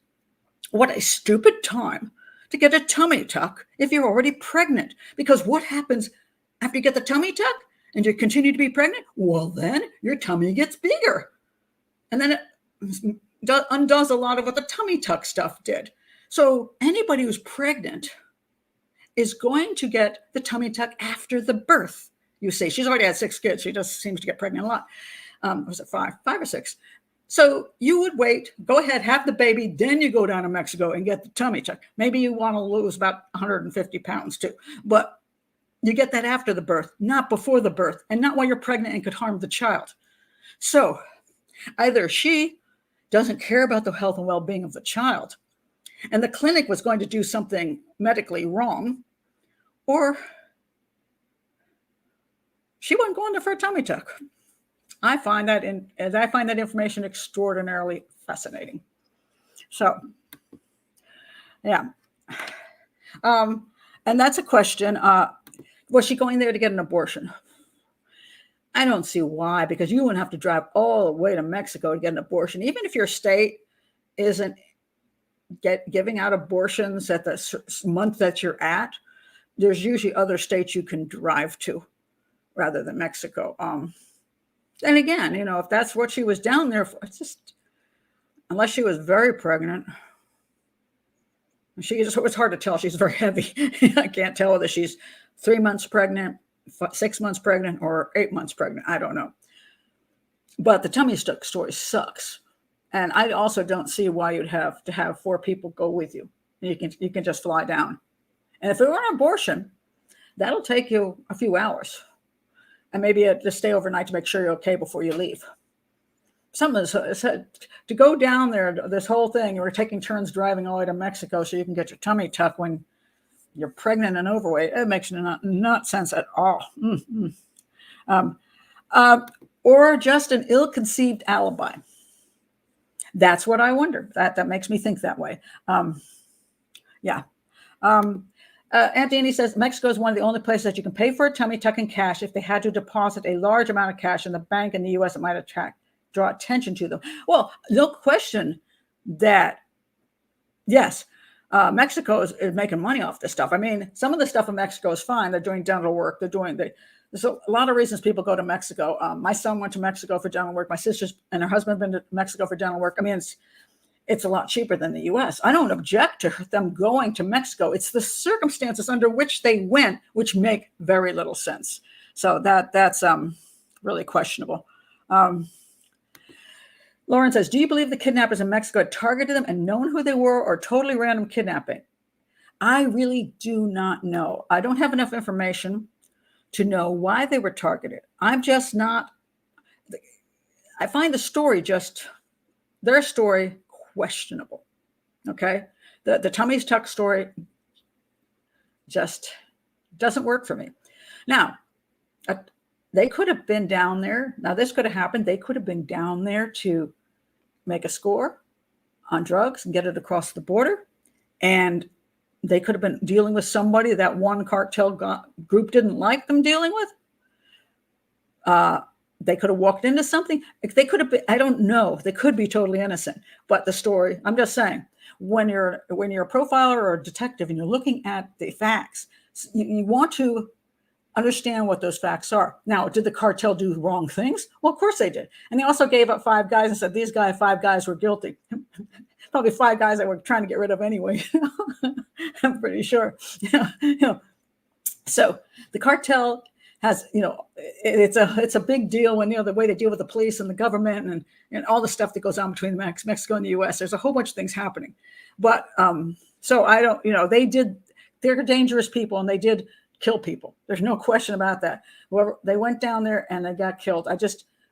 what a stupid time to get a tummy tuck if you're already pregnant. Because what happens after you get the tummy tuck and you continue to be pregnant? Well, then your tummy gets bigger. And then it undoes a lot of what the tummy tuck stuff did. So anybody who's pregnant is going to get the tummy tuck after the birth. You see, she's already had 6 kids. She just seems to get pregnant a lot. Was it 5 or 6? So you would wait, go ahead, have the baby, then you go down to Mexico and get the tummy tuck. Maybe you want to lose about 150 pounds too, but you get that after the birth, not before the birth, and not while you're pregnant and could harm the child. So either she doesn't care about the health and well-being of the child, and the clinic was going to do something medically wrong, or she wasn't going there for a tummy tuck. I find that information extraordinarily fascinating. So, yeah. And that's a question. Was she going there to get an abortion? I don't see why, because you wouldn't have to drive all the way to Mexico to get an abortion. Even if your state isn't giving out abortions at the month that you're at, there's usually other states you can drive to rather than Mexico. And again, if that's what she was down there for, it's just, unless she was very pregnant, it's hard to tell. She's very heavy. I can't tell whether she's 3 months pregnant, 6 months pregnant, or 8 months pregnant. I don't know. But the tummy tuck story sucks. And I also don't see why you'd have to have 4 people go with you. You can just fly down. And if it were an abortion, that'll take you a few hours. And maybe just stay overnight to make sure you're okay before you leave. To go down there, this whole thing, we're taking turns driving all the way to Mexico so you can get your tummy tuck when you're pregnant and overweight. It makes not sense at all. Or just an ill-conceived alibi. That's what I wonder. That makes me think that way. Yeah. Anthony says, Mexico is one of the only places that you can pay for a tummy tuck in cash. If they had to deposit a large amount of cash in the bank in the U.S., it might draw attention to them. Well, no question that, yes, Mexico is making money off this stuff. I mean, some of the stuff in Mexico is fine. They're doing dental work. There's a lot of reasons people go to Mexico. My son went to Mexico for dental work. My sisters and her husband have been to Mexico for dental work. I mean, it's a lot cheaper than the U.S. I don't object to them going to Mexico. It's the circumstances under which they went, which make very little sense. So that's really questionable. Lauren says, do you believe the kidnappers in Mexico had targeted them and known who they were, or totally random kidnapping? I really do not know. I don't have enough information to know why they were targeted. I find their story questionable. Okay. The tummy tuck story just doesn't work for me. Now, they could have been down there. Now, this could have happened. They could have been down there to make a score on drugs and get it across the border. And they could have been dealing with somebody that one cartel group didn't like them dealing with. They could have walked into something. They could have been, I don't know. They could be totally innocent. But the story, I'm just saying, when you're a profiler or a detective and you're looking at the facts, you want to understand what those facts are. Now, did the cartel do wrong things? Well, of course they did. And they also gave up 5 guys and said these 5 guys were guilty. Probably 5 guys that were trying to get rid of anyway. I'm pretty sure. So the cartel has, it's a big deal when, the way they deal with the police and the government and all the stuff that goes on between Mexico and the U.S. There's a whole bunch of things happening. But so I don't, they're dangerous people and they did kill people. There's no question about that. They went down there and they got killed.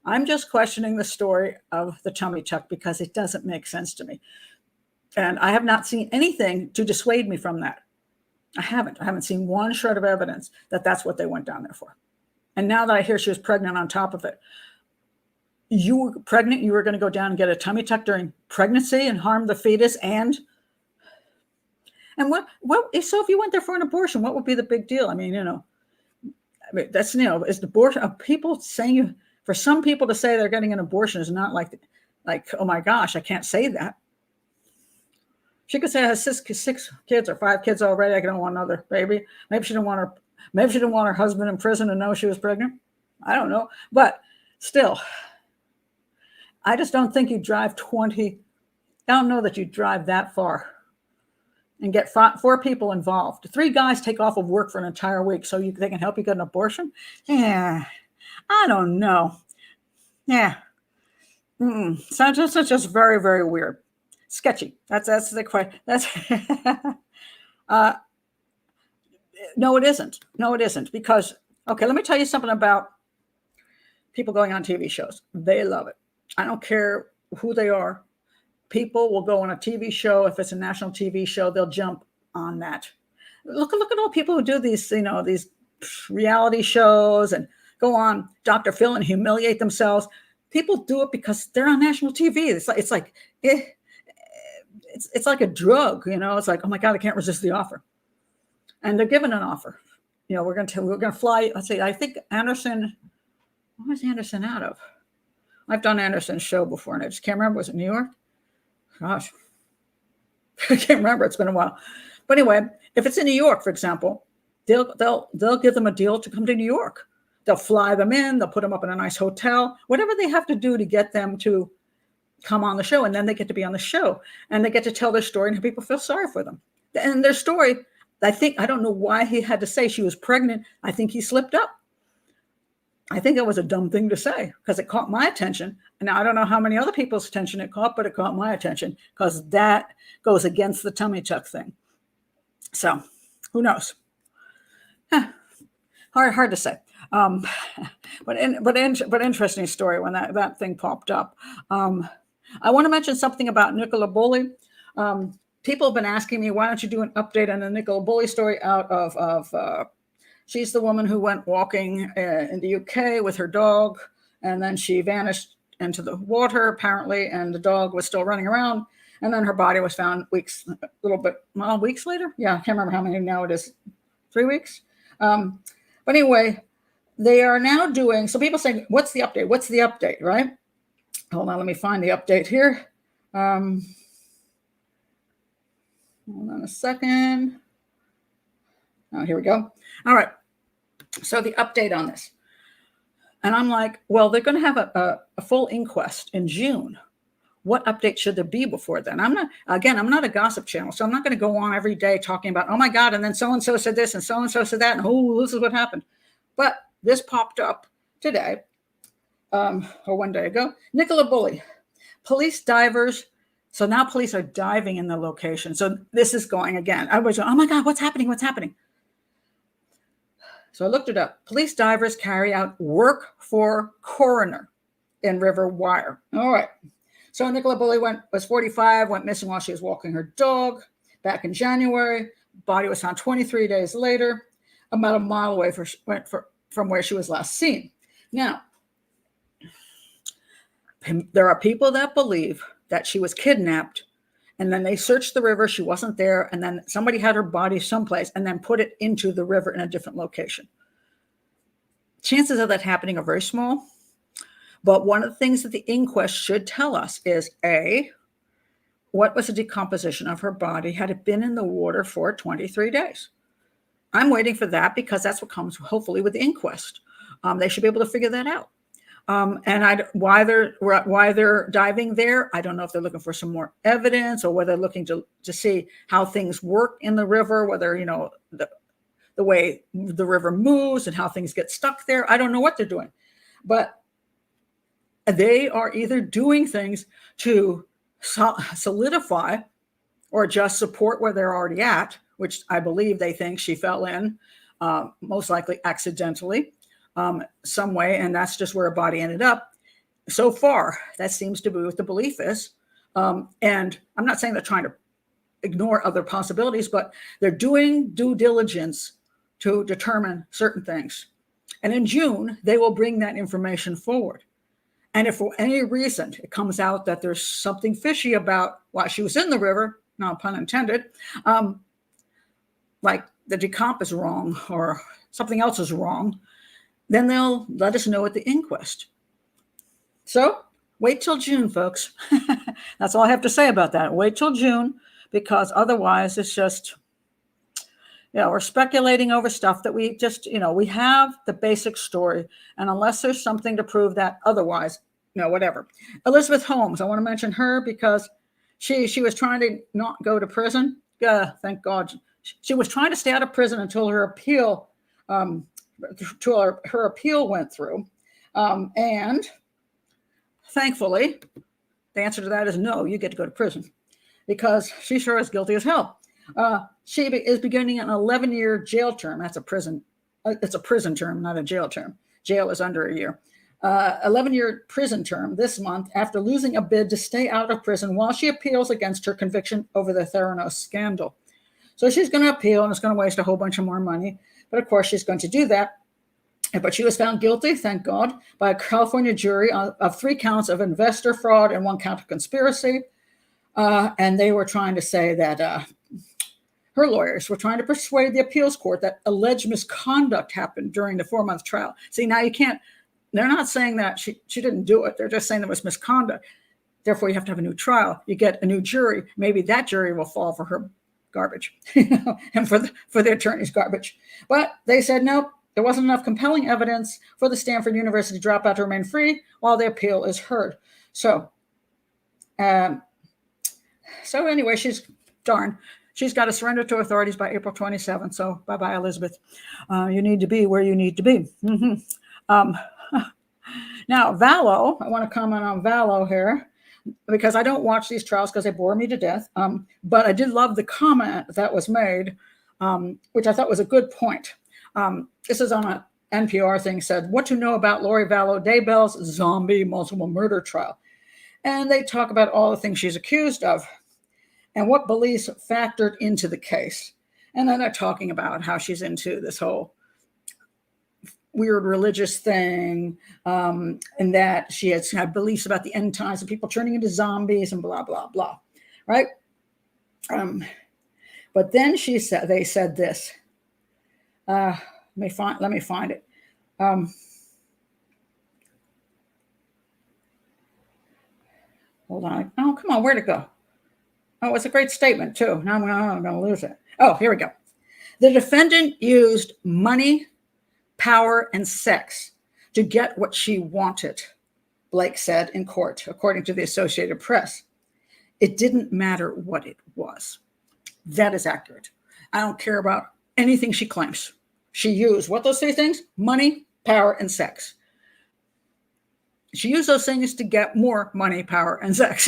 I'm just questioning the story of the tummy tuck because it doesn't make sense to me. And I have not seen anything to dissuade me from that. I haven't seen one shred of evidence that that's what they went down there for. And now that I hear she was pregnant on top of it, you were pregnant, you were going to go down and get a tummy tuck during pregnancy and harm the fetus and what so if you went there for an abortion, what would be the big deal? I mean, that's, is the abortion of people saying, for some people to say they're getting an abortion is not like, oh my gosh, I can't say that. She could say I have six kids or 5 kids already. I don't want another baby. Maybe she didn't want her. Maybe she didn't want her husband in prison to know she was pregnant. I don't know. But still, I just don't think you drive 20. I don't know that you drive that far and get 4 people involved. 3 guys take off of work for an entire week so they can help you get an abortion. Yeah, I don't know. Yeah. So it's just very, very weird. Sketchy. That's the question. That's no, it isn't. No, it isn't. Because, okay, let me tell you something about people going on TV shows. They love it. I don't care who they are. People will go on a TV show. If it's a national TV show, they'll jump on that. Look at all people who do these, these reality shows and go on Dr. Phil and humiliate themselves. People do it because they're on national TV. It's like a drug, It's like, oh my God, I can't resist the offer, and they're given an offer. We're gonna fly. Let's see. I think Anderson. What was Anderson out of? I've done Anderson's show before, and I just can't remember. Was it New York? Gosh, I can't remember. It's been a while. But anyway, if it's in New York, for example, they'll give them a deal to come to New York. They'll fly them in. They'll put them up in a nice hotel. Whatever they have to do to get them to come on the show, and then they get to be on the show, and they get to tell their story, and people feel sorry for them. And their story, I don't know why he had to say she was pregnant. I think he slipped up. I think it was a dumb thing to say because it caught my attention. And now I don't know how many other people's attention it caught, but it caught my attention because that goes against the tummy tuck thing. So who knows? Hard to say. But interesting story when that thing popped up. I want to mention something about Nicola Bulley. People have been asking me, why don't you do an update on the Nicola Bulley story out of she's the woman who went walking in the UK with her dog, and then she vanished into the water, apparently, and the dog was still running around, and then her body was found weeks later? Yeah, I can't remember how many now it is. 3 weeks? But anyway, they are now doing, so people saying, what's the update? What's the update, right? Hold on, let me find the update here. Hold on a second. Oh, here we go. All right. So the update on this. And I'm like, well, they're going to have a full inquest in June. What update should there be before then? I'm not a gossip channel, so I'm not going to go on every day talking about, oh my God, and then so-and-so said this and so-and-so said that, and oh, this is what happened. But this popped up today, or one day ago. Nicola Bulley, police divers. So now police are diving in the location. So this is going again. I was, oh my God, what's happening? What's happening? So I looked it up. Police divers carry out work for coroner in River Wire. All right. So Nicola Bulley was 45, went missing while she was walking her dog back in January. Body was found 23 days later, about a mile away from where she was last seen. Now, there are people that believe that she was kidnapped, and then they searched the river, she wasn't there, and then somebody had her body someplace and then put it into the river in a different location. Chances of that happening are very small, but one of the things that the inquest should tell us is, A, what was the decomposition of her body? Had it been in the water for 23 days? I'm waiting for that because that's what comes hopefully with the inquest. They should be able to figure that out. And why they're diving there, I don't know if they're looking for some more evidence or whether they're looking to see how things work in the river, whether, the way the river moves and how things get stuck there. I don't know what they're doing, but they are either doing things to solidify or just support where they're already at, which I believe they think she fell in, most likely accidentally. Some way, and that's just where her body ended up. So far, that seems to be what the belief is. And I'm not saying they're trying to ignore other possibilities, but they're doing due diligence to determine certain things. And in June, they will bring that information forward. And if for any reason it comes out that there's something fishy about why she was in the river, no pun intended, like the decomp is wrong or something else is wrong, then they'll let us know at the inquest. So wait till June, folks. That's all I have to say about that. Wait till June, because otherwise it's just, we're speculating over stuff that we just, we have the basic story. And unless there's something to prove that otherwise, whatever. Elizabeth Holmes, I want to mention her because she was trying to not go to prison. Thank God. She was trying to stay out of prison until her appeal, her appeal went through. And thankfully, the answer to that is no, you get to go to prison because she sure is guilty as hell. She is beginning an 11-year jail term. That's a prison. It's a prison term, not a jail term. Jail is under a year. 11-year prison term this month after losing a bid to stay out of prison while she appeals against her conviction over the Theranos scandal. So she's going to appeal and it's going to waste a whole bunch of more money. But of course, she's going to do that. But she was found guilty, thank God, by a California jury of 3 counts of investor fraud and 1 count of conspiracy. And they were trying to say that her lawyers were trying to persuade the appeals court that alleged misconduct happened during the 4-month trial. See, now you can't, they're not saying that she didn't do it. They're just saying there was misconduct. Therefore, you have to have a new trial. You get a new jury. Maybe that jury will fall for her garbage, and for the attorney's garbage. But they said, nope, there wasn't enough compelling evidence for the Stanford University dropout to remain free while the appeal is heard. So anyway, she's got to surrender to authorities by April 27th. So bye-bye, Elizabeth. You need to be where you need to be. Now, Vallow, I want to comment on Vallow here because I don't watch these trials because they bore me to death. But I did love the comment that was made, which I thought was a good point. This is on an NPR thing, said, what to know about Lori Vallow Daybell's zombie multiple murder trial. And they talk about all the things she's accused of and what beliefs factored into the case. And then they're talking about how she's into this whole weird religious thing, and that she has had beliefs about the end times and people turning into zombies and blah, blah, blah, right? But then they said this. Let me find it. Hold on. Oh, come on, where'd it go? Oh, it's a great statement, too. Now I'm going to lose it. Oh, here we go. The defendant used money, power, and sex to get what she wanted, Blake said in court, according to the Associated Press. It didn't matter what it was. That is accurate. I don't care about anything she claims. She used what those 3 things? Money, power, and sex. She used those things to get more money, power, and sex,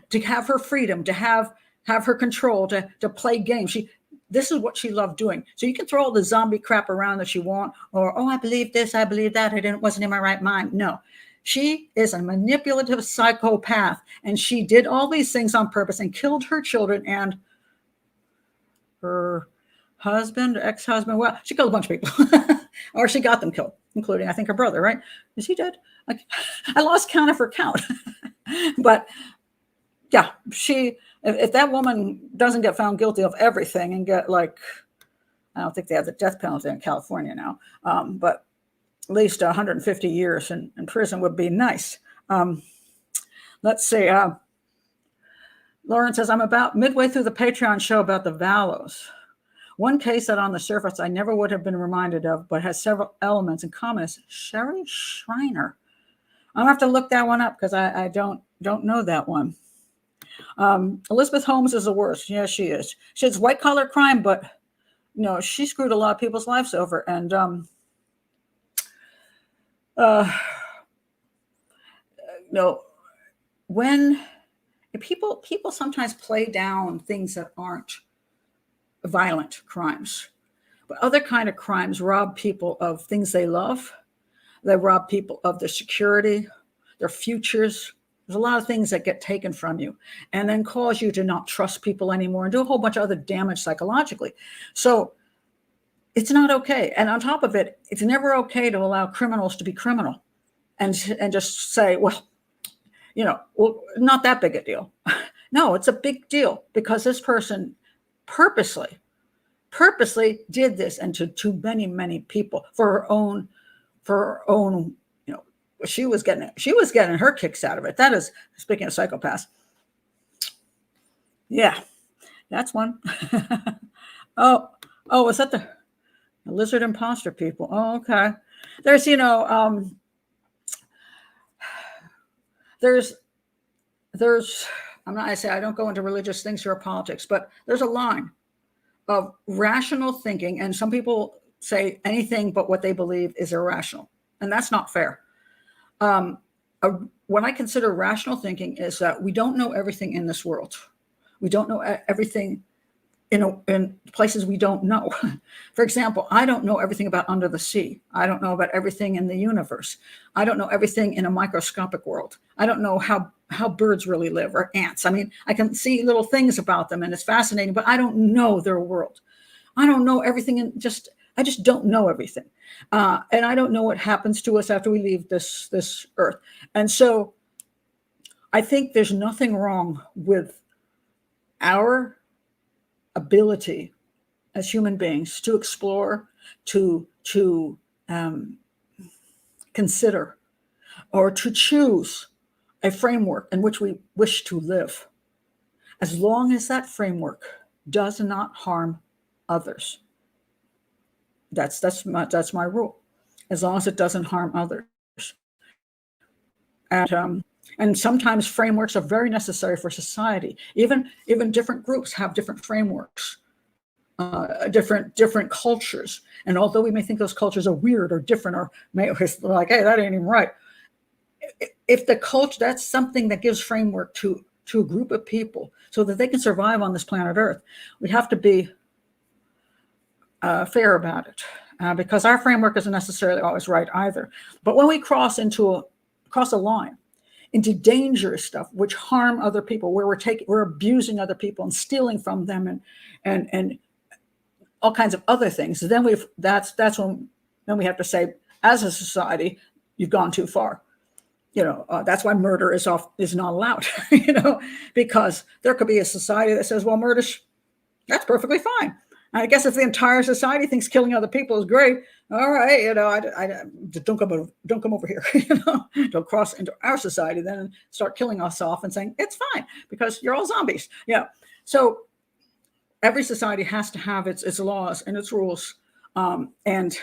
to have her freedom, to have her control, to play games. This is what she loved doing. So you can throw all the zombie crap around that you want, or, oh, I believe this, I believe that, wasn't in my right mind. No, she is a manipulative psychopath, and she did all these things on purpose and killed her children and her husband, ex-husband. Well, she killed a bunch of people, or she got them killed, including, I think, her brother, right? Is he dead? I lost count of her count. But yeah, if that woman doesn't get found guilty of everything and get I don't think they have the death penalty in California now, but at least 150 years in prison would be nice. Let's see. Lauren says, I'm about midway through the Patreon show about the Vallows. One case that on the surface I never would have been reminded of, but has several elements in common is Sherry Shriner. I'll have to look that one up because I don't know that one. Elizabeth Holmes is the worst. Yeah, she is. She's white collar crime, but she screwed a lot of people's lives over. And when people sometimes play down things that aren't violent crimes, but other kind of crimes rob people of things they love. They rob people of their security, their futures. There's a lot of things that get taken from you and then cause you to not trust people anymore and do a whole bunch of other damage psychologically. So it's not okay. And on top of it, it's never okay to allow criminals to be criminal and just say, well, not that big a deal. No, it's a big deal because this person purposely did this and to many, many people for her own, she was getting her kicks out of it. That is, speaking of psychopaths. Yeah. That's one. Oh, was that the lizard imposter people? Oh, okay. There's, there's, I'm not, I say I don't go into religious things or politics, but there's a line of rational thinking. And some people say anything but what they believe is irrational. And that's not fair. What I consider rational thinking is that we don't know everything in this world. We don't know everything in places we don't know. For example, I don't know everything about under the sea. I don't know about everything in the universe. I don't know everything in a microscopic world. I don't know how birds really live, or ants. I mean, I can see little things about them and it's fascinating, but I don't know their world. I don't know everything, and I just don't know everything. And I don't know what happens to us after we leave this earth. And so I think there's nothing wrong with our ability as human beings to explore, to consider, or to choose a framework in which we wish to live, as long as that framework does not harm others. That's my rule. As long as it doesn't harm others. And sometimes frameworks are very necessary for society. Even different groups have different frameworks, different cultures. And although we may think those cultures are weird or different, or may like, hey, that ain't even right. If the culture, that's something that gives framework to a group of people so that they can survive on this planet Earth, we have to be fair about it, because our framework isn't necessarily always right either. But when we cross a line into dangerous stuff which harm other people, where we're abusing other people and stealing from them and all kinds of other things, then that's when we have to say, as a society, you've gone too far. That's why murder is not allowed. Because there could be a society that says, well, that's perfectly fine. I guess if the entire society thinks killing other people is great, all right, don't come over here. Don't cross into our society then and start killing us off and saying it's fine because you're all zombies. Yeah. So every society has to have its laws and its rules, and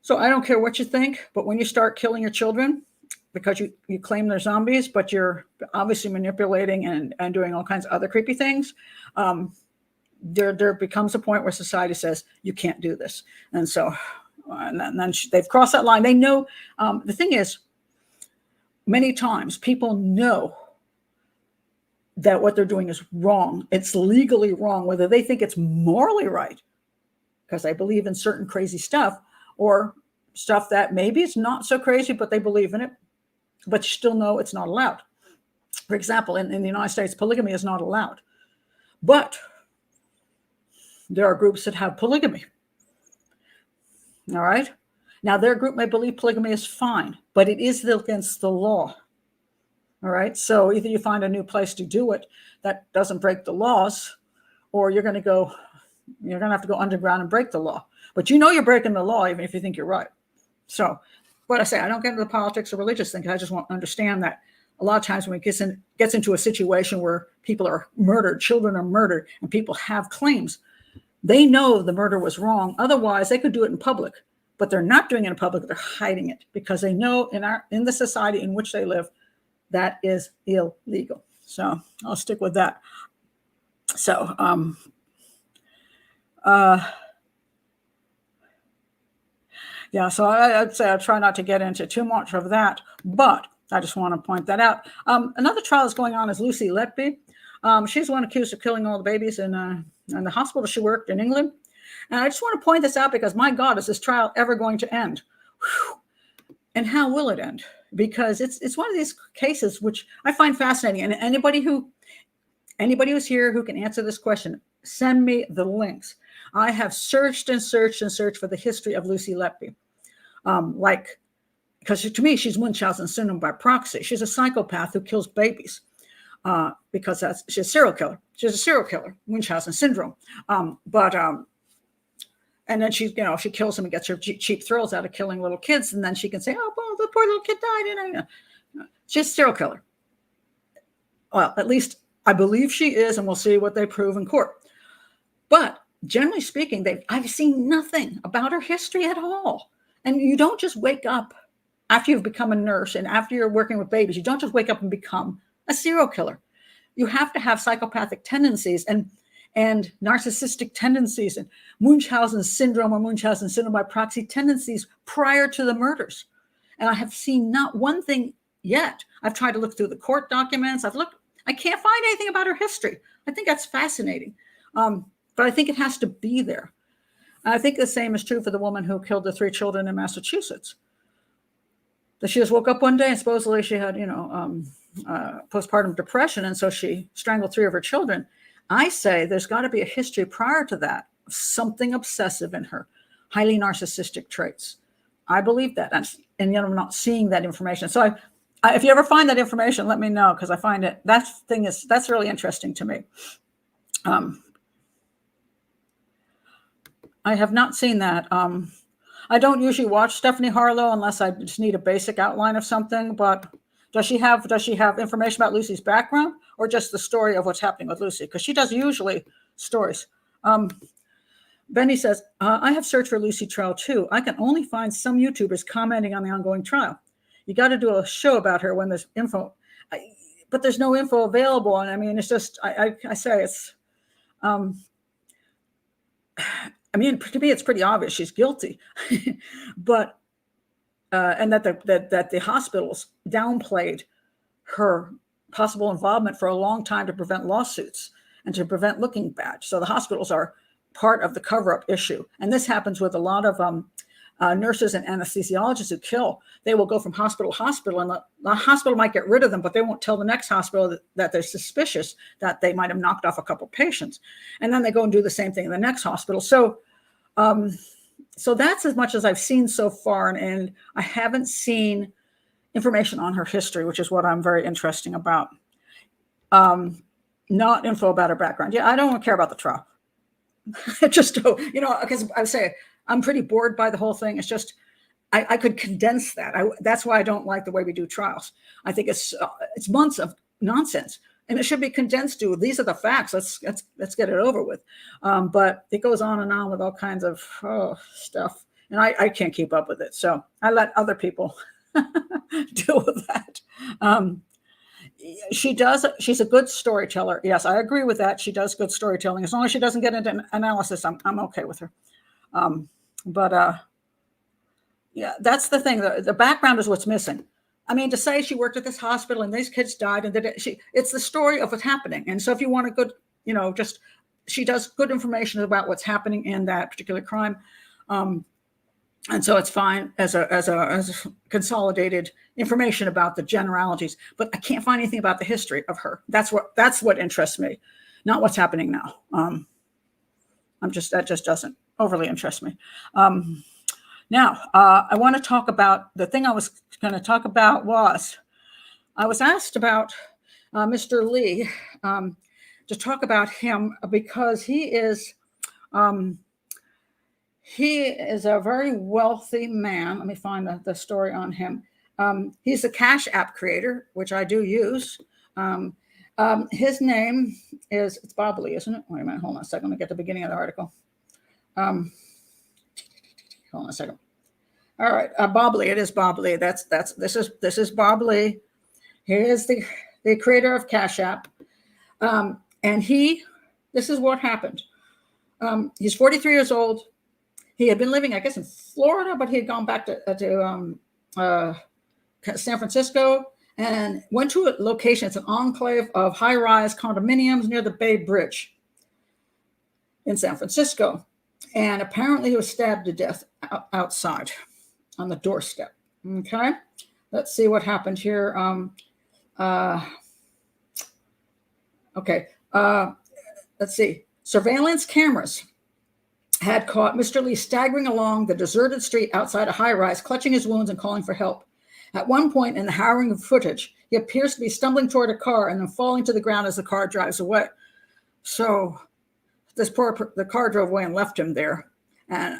so I don't care what you think, but when you start killing your children because you claim they're zombies, but you're obviously manipulating and doing all kinds of other creepy things, there becomes a point where society says you can't do this. And so and then they've crossed that line. They know. The thing is, many times people know that what they're doing is wrong. It's legally wrong, whether they think it's morally right because they believe in certain crazy stuff, or stuff that maybe it's not so crazy, but they believe in it, but you still know it's not allowed. For example, in the United States, polygamy is not allowed, but there are groups that have polygamy. All right. Now, their group may believe polygamy is fine, but it is against the law. All right. So either you find a new place to do it that doesn't break the laws, or you're going to have to go underground and break the law. But you're breaking the law, even if you think you're right. So what I say, I don't get into the politics or religious thing. I just want to understand that a lot of times when it gets into a situation where people are murdered, children are murdered, and people have claims, they know the murder was wrong. Otherwise, they could do it in public, but they're not doing it in public. They're hiding it because they know in the society in which they live, that is illegal. So I'll stick with that. So, yeah, so I'd say I try not to get into too much of that, but I just want to point that out. Another trial that's going on is Lucy Letby. She's one accused of killing all the babies in the hospital she worked in England. And I just want to point this out because, my God, is this trial ever going to end? Whew. And how will it end? Because it's one of these cases which I find fascinating. And anybody who's here who can answer this question, send me the links. I have searched and searched and searched for the history of Lucy Letby. Because to me, she's Munchausen syndrome by proxy. She's a psychopath who kills babies. Because she's a serial killer. She's a serial killer, Munchausen syndrome. And then she kills them and gets her cheap thrills out of killing little kids. And then she can say, oh, well, the poor little kid died. She's a serial killer. Well, at least I believe she is, and we'll see what they prove in court. But generally speaking, I've seen nothing about her history at all. And you don't just wake up after you've become a nurse and after you're working with babies. You don't just wake up and become a serial killer. You have to have psychopathic tendencies and narcissistic tendencies and Munchausen syndrome or Munchausen syndrome by proxy tendencies prior to the murders. And I have seen not one thing yet. I've tried to look through the court documents. I can't find anything about her history. I think that's fascinating. But I think it has to be there. I think the same is true for the woman who killed the 3 children in Massachusetts. That she just woke up one day and supposedly she had, postpartum depression. And so she strangled 3 of her children. I say there's got to be a history prior to that, something obsessive in her, highly narcissistic traits. I believe that. And yet I'm not seeing that information. So if you ever find that information, let me know, because I find that's really interesting to me. I have not seen that. I don't usually watch Stephanie Harlow unless I just need a basic outline of something. But does she have information about Lucy's background, or just the story of what's happening with Lucy? Because she does usually stories. Benny says, I have searched for Lucy trial too. I can only find some YouTubers commenting on the ongoing trial. You got to do a show about her when there's info, but there's no info available. And I mean, it's just, I say it's, I mean, to me, it's pretty obvious she's guilty, but and that the hospitals downplayed her possible involvement for a long time to prevent lawsuits and to prevent looking bad. So the hospitals are part of the cover-up issue, and this happens with a lot of nurses and anesthesiologists who kill. They will go from hospital to hospital, and the hospital might get rid of them, but they won't tell the next hospital that they're suspicious that they might have knocked off a couple patients, and then they go and do the same thing in the next hospital. So that's as much as I've seen so far, and I haven't seen information on her history, which is what I'm very interested about. Not info about her background. Yeah, I don't care about the trial. Just, because I say I'm pretty bored by the whole thing. It's just, I could condense that. That's why I don't like the way we do trials. I think it's months of nonsense. And it should be condensed to, these are the facts. Let's get it over with. But it goes on and on with all kinds of stuff, and I can't keep up with it. So I let other people deal with that. She's a good storyteller. Yes, I agree with that. She does good storytelling. As long as she doesn't get into analysis, I'm okay with her. Yeah, that's the thing. The background is what's missing. I mean, to say she worked at this hospital and these kids died, and it's the story of what's happening. And so if you want a good, she does good information about what's happening in that particular crime. And so it's fine as a consolidated information about the generalities, but I can't find anything about the history of her. That's what interests me, not what's happening now. That just doesn't overly interest me. Now, I want to talk about the thing I was going to talk about. I was asked about Mr. Lee to talk about him because he is a very wealthy man. Let me find the story on him. He's a Cash App creator, which I do use. His name it's Bob Lee, isn't it? Wait a minute, hold on a second. Let me get the beginning of the article. Hold on a second. All right, Bob Lee. It is Bob Lee. This is Bob Lee. He is the creator of Cash App, and this is what happened. He's 43 years old. He had been living, I guess, in Florida, but he had gone back to San Francisco and went to a location. It's an enclave of high-rise condominiums near the Bay Bridge in San Francisco. And apparently he was stabbed to death outside on the doorstep. Okay, let's see what happened here. Let's see. Surveillance cameras had caught Mr. Lee staggering along the deserted street outside a high-rise, clutching his wounds and calling for help. At one point in the harrowing footage, he appears to be stumbling toward a car and then falling to the ground as the car drives away. So the car drove away and left him there. And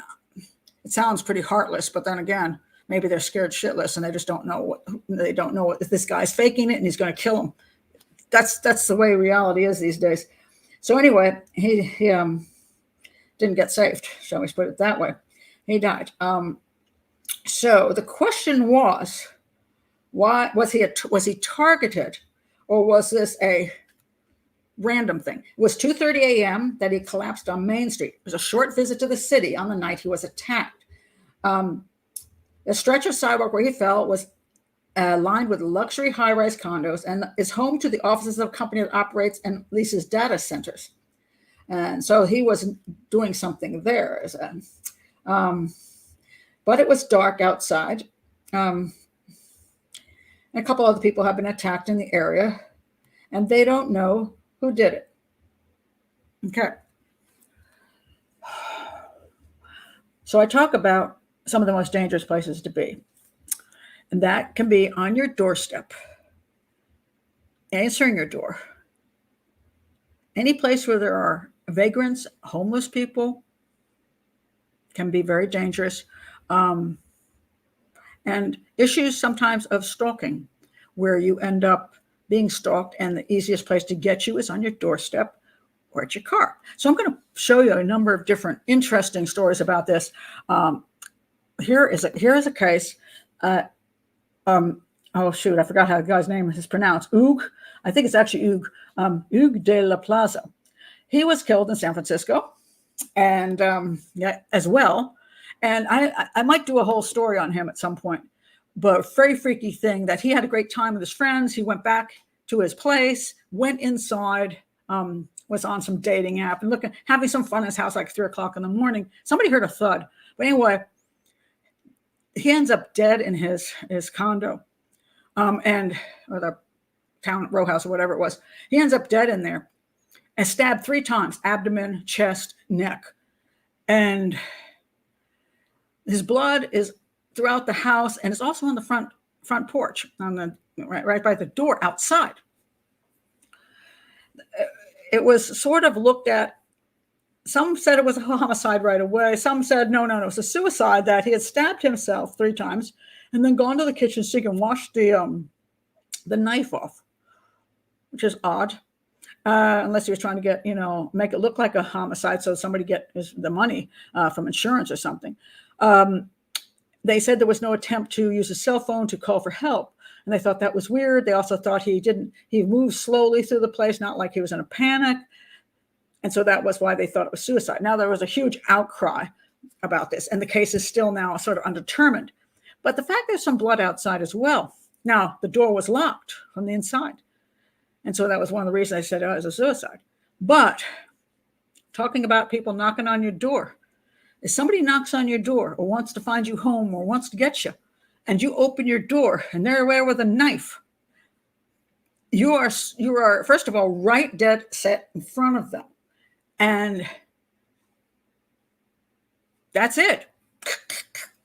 it sounds pretty heartless, but then again, maybe they're scared shitless and they just don't know what if this guy's faking it and he's going to kill him. that's the way reality is these days. So anyway, he didn't get saved, shall we put it that way. He died. So the question was, why was he targeted, or was this a random thing? It was 2:30 a.m. that he collapsed on Main Street. It was a short visit to the city on the night he was attacked. The stretch of sidewalk where he fell was lined with luxury high-rise condos and is home to the offices of a company that operates and leases data centers. And so he was doing something there. But it was dark outside. And a couple other people have been attacked in the area, and they don't know who did it. Okay. So I talk about some of the most dangerous places to be. And that can be on your doorstep, answering your door, any place where there are vagrants, homeless people, can be very dangerous. And issues sometimes of stalking, where you end up being stalked and the easiest place to get you is on your doorstep or at your car. So I'm going to show you a number of different interesting stories about this. Here is a case. Oh shoot, I forgot how the guy's name is pronounced. Hugues, I think it's actually Hugues. Hugues De La Plaza. He was killed in San Francisco, and as well. And I might do a whole story on him at some point. But very freaky thing that he had a great time with his friends. He went back to his place, went inside, was on some dating app and having some fun in his house like 3 o'clock in the morning. Somebody heard a thud. But anyway, he ends up dead in his condo, or the town row house or whatever it was. He ends up dead in there and stabbed 3 times, abdomen, chest, neck. And his blood is throughout the house, and it's also on the front porch, on the right by the door outside. It was sort of looked at. Some said it was a homicide right away. Some said no, it was a suicide, that he had stabbed himself 3 times and then gone to the kitchen sink and washed the knife off, which is odd. Unless he was trying to get, make it look like a homicide so somebody get the money from insurance or something. They said there was no attempt to use a cell phone to call for help. And they thought that was weird. They also thought he moved slowly through the place, not like he was in a panic. And so that was why they thought it was suicide. Now, there was a huge outcry about this, and the case is still now sort of undetermined. But the fact there's some blood outside as well. Now, the door was locked from the inside. And so that was one of the reasons I said it was a suicide. But talking about people knocking on your door, if somebody knocks on your door or wants to find you home or wants to get you, and you open your door and they're there with a knife, you are first of all right dead set in front of them, and that's it.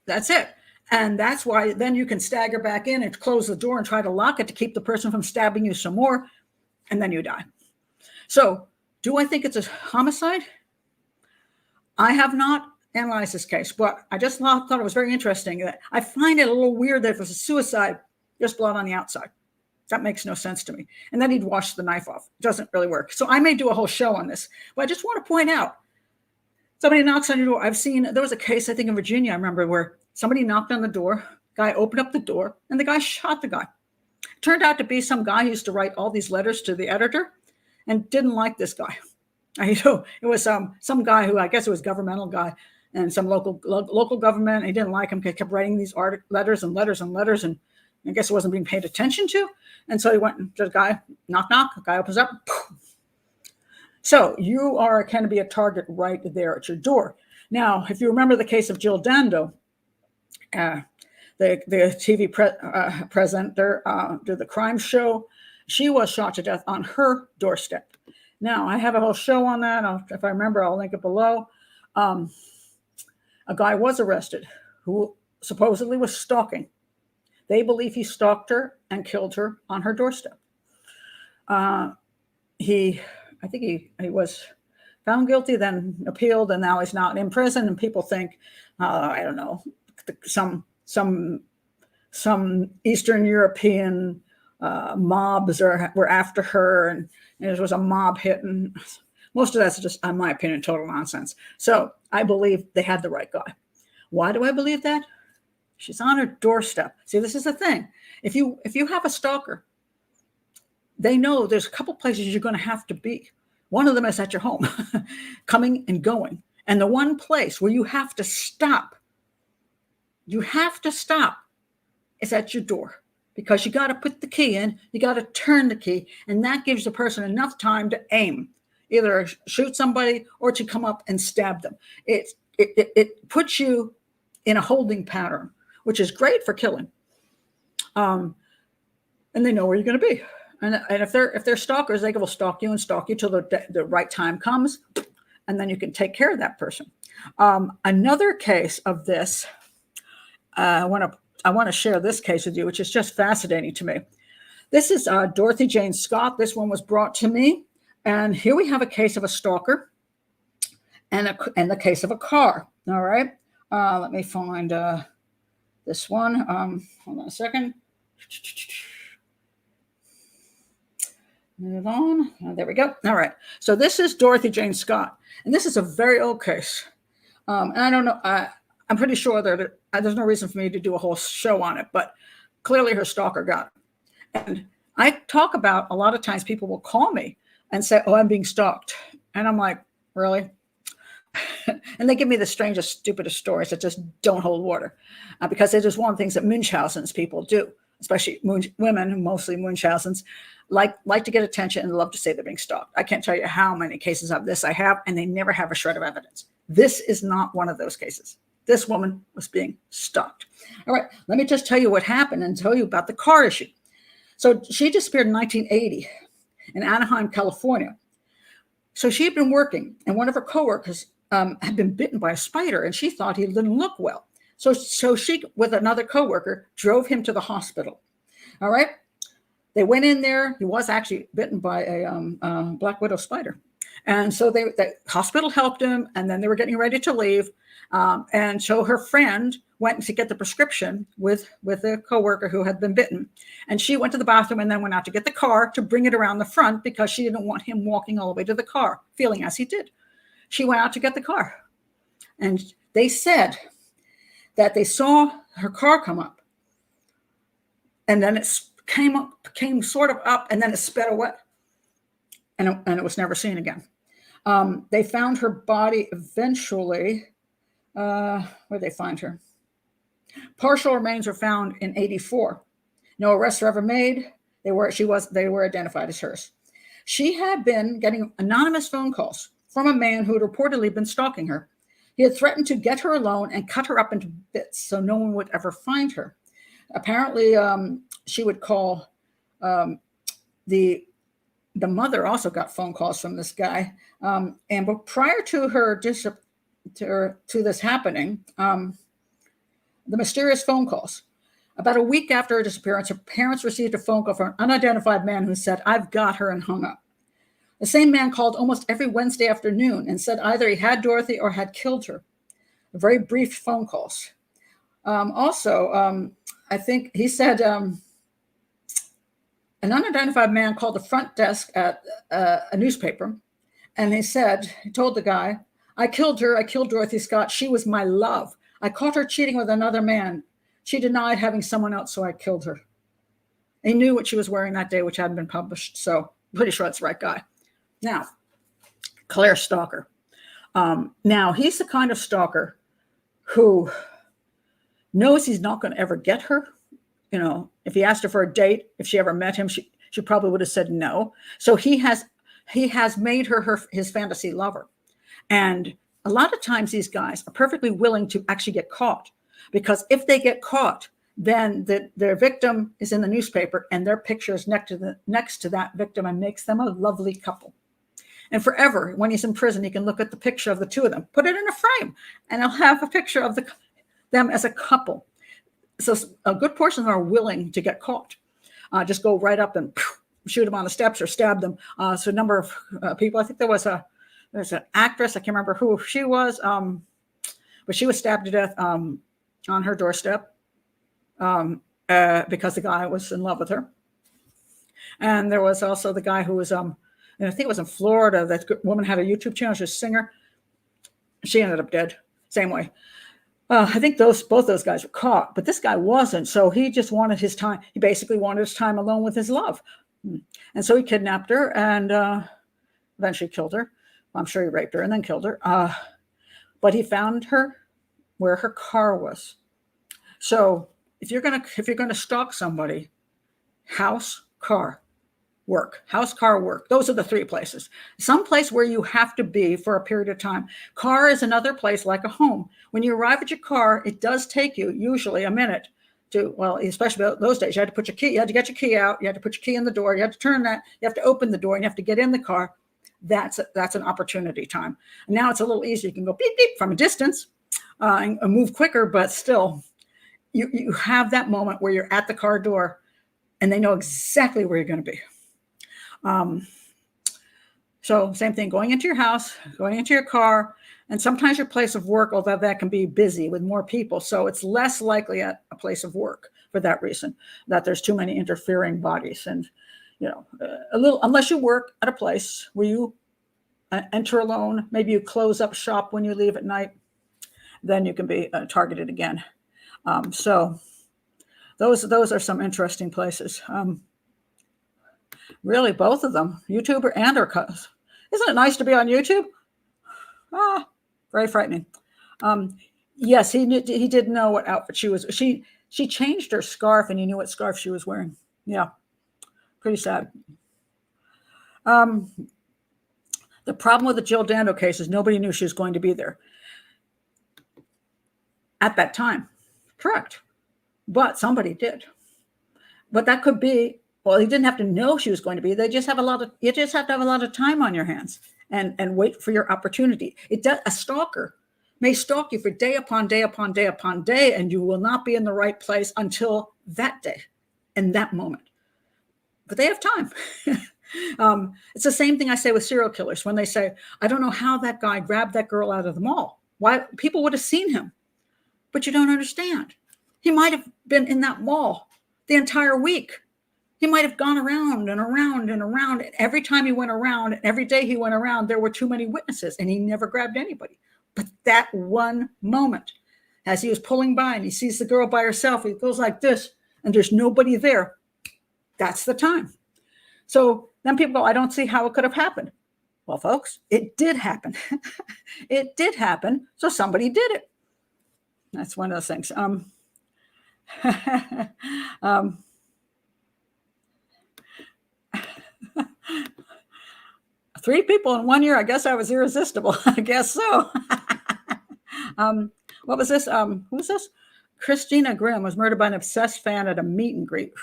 That's it. And that's why then you can stagger back in and close the door and try to lock it to keep the person from stabbing you some more, and then you die. So do I think it's a homicide? I have not analyzed this case, but I just thought it was very interesting. That I find it a little weird that if it was a suicide, there's blood on the outside. That makes no sense to me. And then he'd wash the knife off. It doesn't really work. So I may do a whole show on this, but I just want to point out, somebody knocks on your door. There was a case, I think in Virginia, I remember, where somebody knocked on the door, guy opened up the door, and the guy shot the guy. It turned out to be some guy who used to write all these letters to the editor and didn't like this guy. It was some guy who, I guess it was a governmental guy, and some local government. He didn't like him. He kept writing these letters and letters and letters, and I guess it wasn't being paid attention to. And so he went to the guy, knock, knock. The guy opens up. So you can be a target right there at your door. Now, if you remember the case of Jill Dando, the TV presenter, did the crime show, she was shot to death on her doorstep. Now, I have a whole show on that. If I remember, I'll link it below. A guy was arrested who supposedly was stalking. They believe he stalked her and killed her on her doorstep. I think he was found guilty, then appealed, and now he's not in prison. And people think, I don't know, some Eastern European mobs were after her, and there was a mob hit, and most of that's just, in my opinion, total nonsense. So I believe they had the right guy. Why do I believe that? She's on her doorstep. See, this is the thing. If you have a stalker, they know there's a couple places you're going to have to be. One of them is at your home, coming and going. And the one place where you have to stop is at your door, because you got to put the key in, you got to turn the key, and that gives the person enough time to aim, either shoot somebody or to come up and stab them. It puts you in a holding pattern, which is great for killing. And they know where you're going to be. And if they're stalkers, they will stalk you till the right time comes, and then you can take care of that person. Another case of this, I want to share this case with you, which is just fascinating to me. This is Dorothy Jane Scott. This one was brought to me, and here we have a case of a stalker and the case of a car. All right, let me find this one. Hold on a second. Move on. There we go. All right. So this is Dorothy Jane Scott, and this is a very old case. And I don't know. I'm pretty sure that there's no reason for me to do a whole show on it, but clearly her stalker got it. And I talk about, a lot of times people will call me and say, "Oh, I'm being stalked," and I'm like, "Really?" And they give me the strangest, stupidest stories that just don't hold water, because it is one of the things that Munchausen's people do, especially women, mostly Munchausen's, like to get attention and love to say they're being stalked. I can't tell you how many cases of this I have, and they never have a shred of evidence. This is not one of those cases. This woman was being stalked. All right, let me just tell you what happened and tell you about the car issue. So she disappeared in 1980 in Anaheim, California. So she had been working, and one of her coworkers had been bitten by a spider, and she thought he didn't look well. So she, with another coworker, drove him to the hospital. All right. They went in there. He was actually bitten by a black widow spider. And so the hospital helped him, and then they were getting ready to leave. And so her friend went to get the prescription with the coworker who had been bitten. And she went to the bathroom and then went out to get the car to bring it around the front, because she didn't want him walking all the way to the car, feeling as he did. She went out to get the car. And they said that they saw her car come up, and then it came sort of up, and then it sped away, and it was never seen again. They found her body eventually. Where'd they find her? Partial remains were found in 1984. No arrests were ever made. They were identified as hers. She had been getting anonymous phone calls from a man who had reportedly been stalking her. He had threatened to get her alone and cut her up into bits so no one would ever find her. Apparently, she would call. The mother also got phone calls from this guy. But prior to her to this happening, the mysterious phone calls. About a week after her disappearance, her parents received a phone call from an unidentified man who said, "I've got her," and hung up. The same man called almost every Wednesday afternoon and said either he had Dorothy or had killed her. Very brief phone calls. I think he said an unidentified man called the front desk at a newspaper, and he told the guy, "I killed her. I killed Dorothy Scott. She was my love. I caught her cheating with another man. She denied having someone else, so I killed her." He knew what she was wearing that day, which hadn't been published, so I'm pretty sure that's the right guy. Now, Claire Stalker. Now, he's the kind of stalker who knows he's not going to ever get her. You know, if he asked her for a date, if she ever met him, she probably would have said no. So he has made her his fantasy lover. And a lot of times these guys are perfectly willing to actually get caught, because if they get caught, then their victim is in the newspaper and their picture is next to that victim, and makes them a lovely couple. And forever, when he's in prison, he can look at the picture of the two of them, put it in a frame, and he'll have a picture of them as a couple. So a good portion of them are willing to get caught. Just go right up and shoot them on the steps or stab them. So a number of people, I think there's an actress, I can't remember who she was, but she was stabbed to death on her doorstep because the guy was in love with her. And there was also the guy who was, and I think it was in Florida, that woman had a YouTube channel, she's a singer. She ended up dead, same way. I think both those guys were caught, but this guy wasn't. So he just wanted his time. He basically wanted his time alone with his love. And so he kidnapped her and eventually killed her. I'm sure he raped her and then killed her. But he found her where her car was. So if you're gonna stalk somebody, house, car, work. House, car, work. Those are the three places. Some place where you have to be for a period of time. Car is another place like a home. When you arrive at your car, it does take you usually a minute to, well, especially those days, you had to put your key, you had to get your key out, you had to put your key in the door, you had to turn that, you have to open the door, and you have to get in the car. That's an opportunity time. And now it's a little easier. You can go beep, beep from a distance and move quicker, but still, you have that moment where you're at the car door and they know exactly where you're going to be. So same thing, going into your house, going into your car, and sometimes your place of work, although that can be busy with more people. So it's less likely at a place of work for that reason, that there's too many interfering bodies. And, unless you work at a place where you enter alone, maybe you close up shop when you leave at night, then you can be targeted again. So those are some interesting places. Really, both of them, YouTuber and her cousin. Isn't it nice to be on YouTube? Very frightening. Yes, he did know what outfit she was. She changed her scarf, and he knew what scarf she was wearing. Yeah, pretty sad. The problem with the Jill Dando case is nobody knew she was going to be there at that time. Correct, but somebody did. But that could be. Well, you didn't have to know she was going to be. You just have to have a lot of time on your hands and wait for your opportunity. A stalker may stalk you for day upon day upon day upon day, and you will not be in the right place until that day and that moment. But they have time. It's the same thing I say with serial killers when they say, I don't know how that guy grabbed that girl out of the mall. Why? People would have seen him, but you don't understand. He might have been in that mall the entire week. He might have gone around and around and around. And every time he went around, and every day he went around, there were too many witnesses, and he never grabbed anybody. But that one moment, as he was pulling by and he sees the girl by herself, he goes like this, and there's nobody there. That's the time. So then people go, I don't see how it could have happened. Well, folks, it did happen. It did happen. So somebody did it. That's one of those things. Three people in 1 year. I guess I was irresistible. I guess so. What was this? Who was this? Christina Grimm was murdered by an obsessed fan at a meet and greet.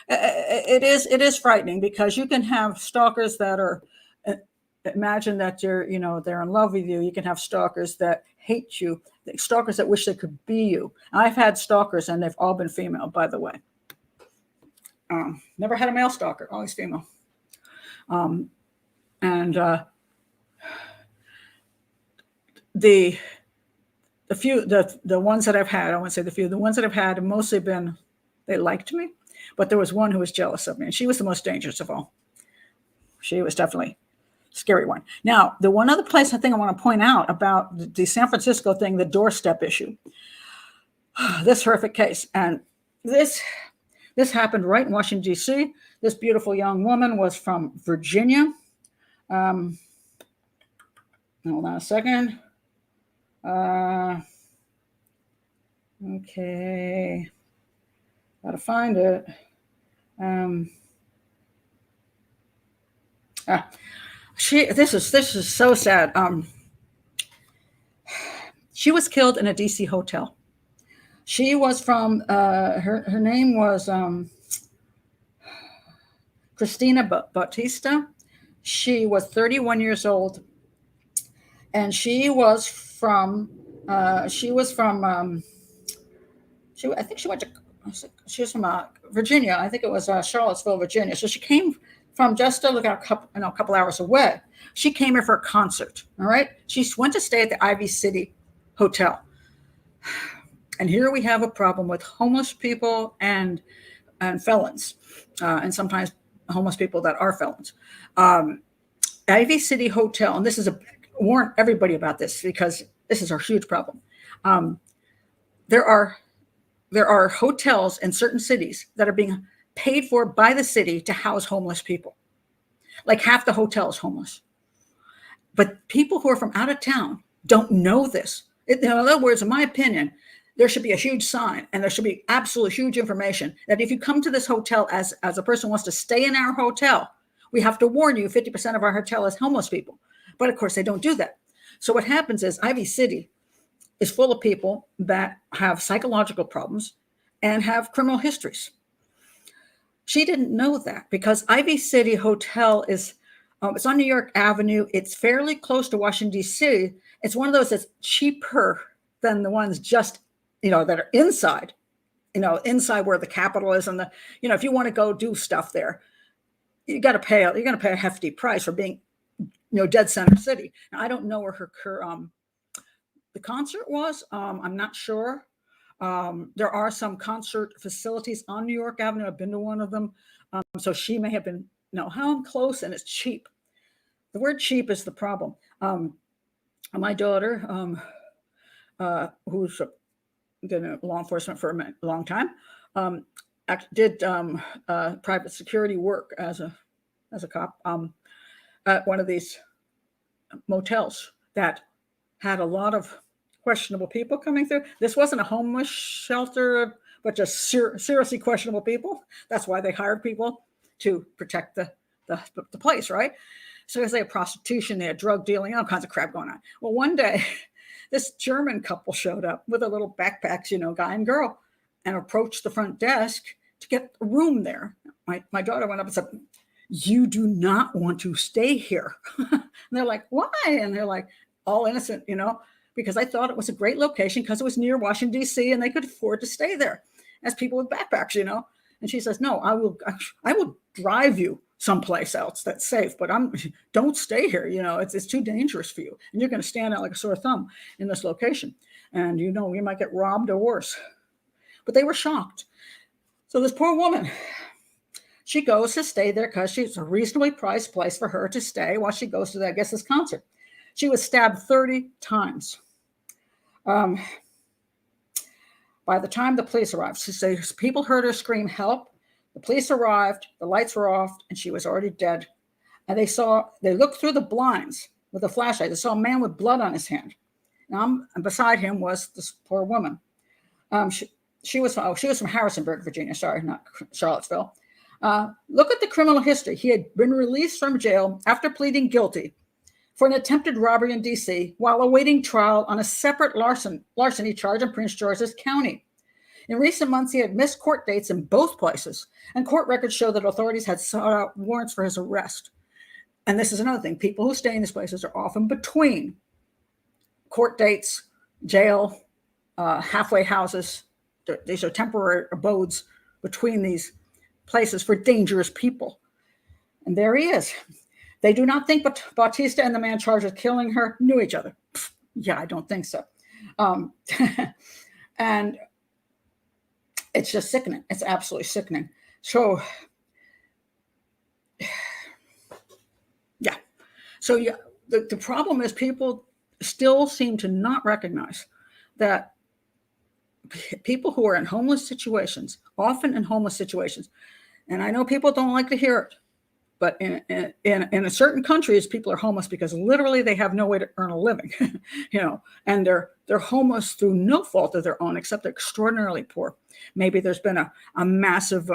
It is frightening because you can have stalkers that are, imagine that they're in love with you. You can have stalkers that hate you, stalkers that wish they could be you. I've had stalkers and they've all been female, by the way. Never had a male stalker, always female. And the ones that I've had, I won't say the few, the ones that I've had have mostly been, they liked me, but there was one who was jealous of me, and she was the most dangerous of all. She was definitely a scary one. Now, the one other place I think I want to point out about the San Francisco thing, the doorstep issue, this horrific case, and this happened right in Washington, D.C. This beautiful young woman was from Virginia. Hold on a second. Okay. Gotta find it. This is so sad. She was killed in a DC hotel. She was from her name was Christy Bautista. She was 31 years old, and she was from I think she was from Virginia. I think it was Charlottesville, Virginia. So she came from just a couple hours away. She came here for a concert. All right. She went to stay at the Ivy City Hotel. And here we have a problem with homeless people and felons, and sometimes homeless people that are felons. Ivy City Hotel, and this is warn everybody about this because this is a huge problem. There are hotels in certain cities that are being paid for by the city to house homeless people. Like half the hotel is homeless. But people who are from out of town don't know this. In other words, in my opinion, there should be a huge sign and there should be absolute huge information that if you come to this hotel as a person who wants to stay in our hotel, we have to warn you 50% of our hotel is homeless people. But of course, they don't do that. So what happens is Ivy City is full of people that have psychological problems and have criminal histories. She didn't know that because Ivy City Hotel is it's on New York Avenue. It's fairly close to Washington, D.C. It's one of those that's cheaper than the ones just, that are inside, inside where the Capitol is. And if you want to go do stuff there, you're going to pay a hefty price for being, dead center city. Now, I don't know where the concert was. I'm not sure. There are some concert facilities on New York Avenue. I've been to one of them. So she may have been, how close, and it's cheap. The word cheap is the problem. My daughter, who's been in law enforcement for a long time, did private security work as a cop at one of these motels that had a lot of questionable people coming through. This wasn't a homeless shelter, but just seriously questionable people. That's why they hired people to protect the place, right? So they had prostitution, they had drug dealing, all kinds of crap going on. Well, one day, this German couple showed up with a little backpacks, guy and girl, and approached the front desk to get a room there. My daughter went up and said, "You do not want to stay here." And they're like, "Why?" And they're like, all innocent, because I thought it was a great location because it was near Washington, D.C., and they could afford to stay there as people with backpacks, And she says, "No, I will drive you someplace else that's safe, but don't stay here. It's too dangerous for you. And you're going to stand out like a sore thumb in this location. And, you might get robbed or worse." But they were shocked. So this poor woman, she goes to stay there because she's a reasonably priced place for her to stay while she goes to, this concert. She was stabbed 30 times. By the time the police arrived, she says people heard her scream, "Help." The police arrived, the lights were off, and she was already dead. And they looked through the blinds with a flashlight. They saw a man with blood on his hand. And beside him was this poor woman. She was from Harrisonburg, Virginia. Sorry, not Charlottesville. Look at the criminal history. He had been released from jail after pleading guilty for an attempted robbery in D.C. while awaiting trial on a separate larceny charge in Prince George's County. In recent months, he had missed court dates in both places, and court records show that authorities had sought out warrants for his arrest. And this is another thing. People who stay in these places are often between court dates, jail, halfway houses. These are temporary abodes between these places for dangerous people. And there he is. They do not think Bautista and the man charged with killing her knew each other. Yeah, I don't think so. And it's just sickening. It's absolutely sickening. So, yeah. So, yeah, the problem is people still seem to not recognize that people who are in homeless situations, often in homeless situations, and I know people don't like to hear it, but in certain countries, people are homeless because literally they have no way to earn a living, and they're homeless through no fault of their own, except they're extraordinarily poor. Maybe there's been a massive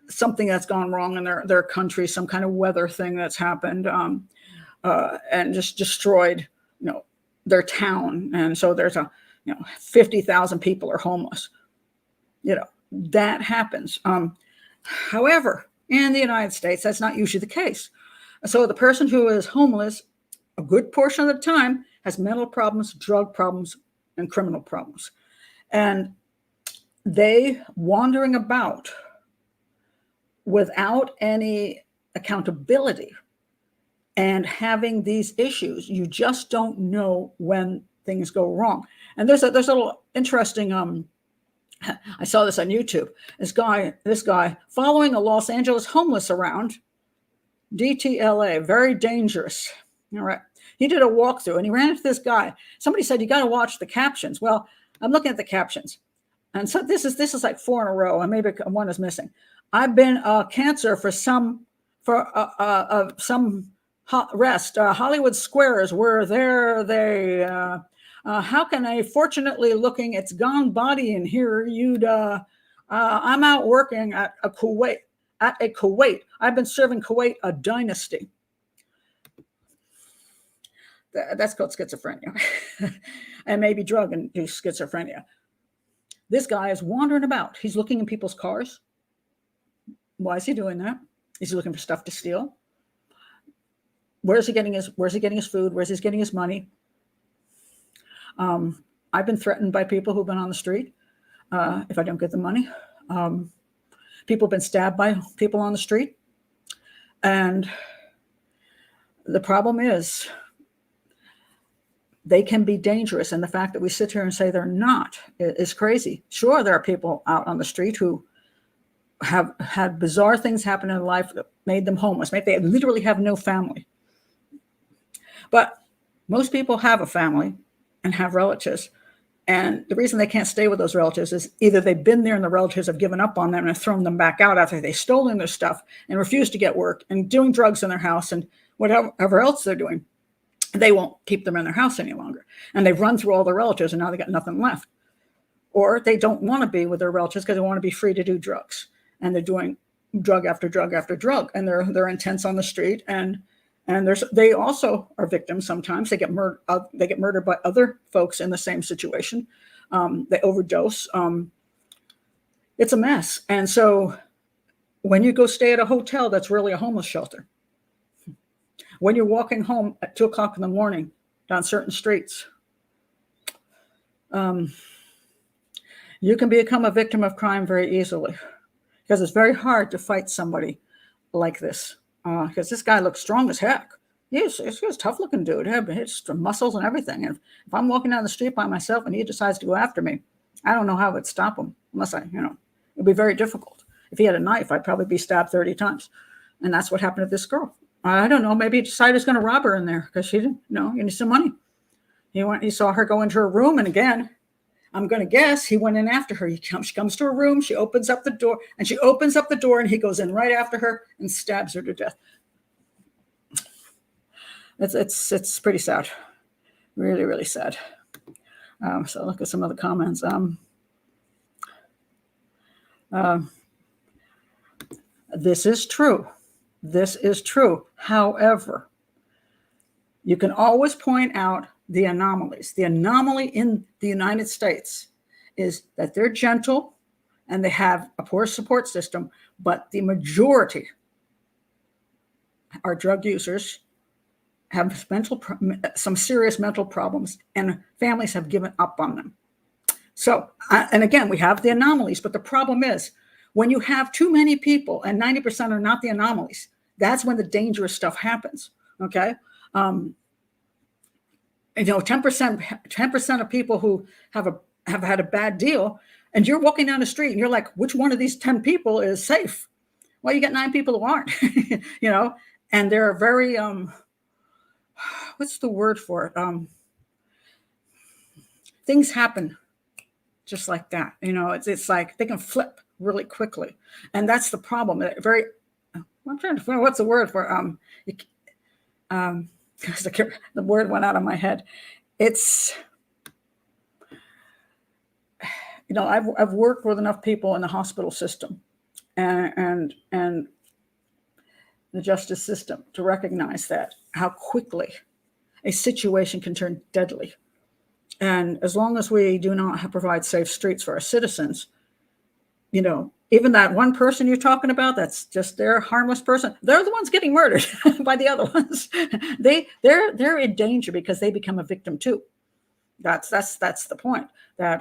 something that's gone wrong in their country, some kind of weather thing that's happened, and just destroyed, their town. And so there's 50,000 people are homeless. That happens. However, in the United States, that's not usually the case. So the person who is homeless, a good portion of the time, has mental problems, drug problems, and criminal problems. And they wandering about without any accountability and having these issues, you just don't know when things go wrong. And there's a little interesting I saw this on YouTube. This guy following a Los Angeles homeless around, DTLA, very dangerous. All right. He did a walkthrough and he ran into this guy. Somebody said, you got to watch the captions. Well, I'm looking at the captions. And so this is like 4 in a row, and maybe one is missing. I've been cancer for some rest. Hollywood squares were there. How can a fortunately looking, it's gone body in here? I'm out working at a Kuwait. I've been serving Kuwait a dynasty. That's called schizophrenia, and maybe drug-induced schizophrenia. This guy is wandering about. He's looking in people's cars. Why is he doing that? Is he looking for stuff to steal? Where's he getting his food? Where's he getting his money? I've been threatened by people who've been on the street if I don't get the money. People have been stabbed by people on the street. And the problem is they can be dangerous. And the fact that we sit here and say they're not is crazy. Sure, there are people out on the street who have had bizarre things happen in life that made them homeless. Maybe they literally have no family. But most people have a family and have relatives. And the reason they can't stay with those relatives is either they've been there and the relatives have given up on them and have thrown them back out after they've stolen their stuff and refused to get work and doing drugs in their house and whatever else they're doing. They won't keep them in their house any longer. And they've run through all their relatives and now they got nothing left. Or they don't want to be with their relatives because they want to be free to do drugs. And they're doing drug after drug after drug. And they're intense on the street. And they also are victims sometimes. They get murdered by other folks in the same situation. They overdose. It's a mess. And so when you go stay at a hotel, that's really a homeless shelter. When you're walking home at 2 o'clock in the morning down certain streets, you can become a victim of crime very easily because it's very hard to fight somebody like this. Because this guy looks strong as heck. He's a tough looking dude. He has muscles and everything. And if I'm walking down the street by myself and he decides to go after me, I don't know how I'd stop him unless it'd be very difficult. If he had a knife, I'd probably be stabbed 30 times. And that's what happened to this girl. I don't know. Maybe he decided he was going to rob her in there because she didn't know. He needs some money. He saw her go into her room. And again, I'm going to guess he went in after her. She comes to her room. She opens up the door and he goes in right after her and stabs her to death. It's pretty sad. Really, really sad. So look at some of the comments. This is true. This is true. However, you can always point out the anomalies. The anomaly in the United States is that they're gentle and they have a poor support system, but the majority are drug users, have some serious mental problems, and families have given up on them. So, and again, we have the anomalies, but the problem is when you have too many people and 90% are not the anomalies, that's when the dangerous stuff happens. Okay. 10% of people who have had a bad deal, and you're walking down the street and you're like, which one of these 10 people is safe? Well, you got 9 people who aren't, and they're very, what's the word for it? Things happen just like that. It's like they can flip really quickly. And that's the problem. I'm trying to figure out what's the word for the word went out of my head. It's, I've worked with enough people in the hospital system and the justice system to recognize that how quickly a situation can turn deadly. And as long as we do not provide safe streets for our citizens, even that one person you're talking about, that's just their harmless person, they're the ones getting murdered by the other ones. They're in danger because they become a victim too. That's the point. That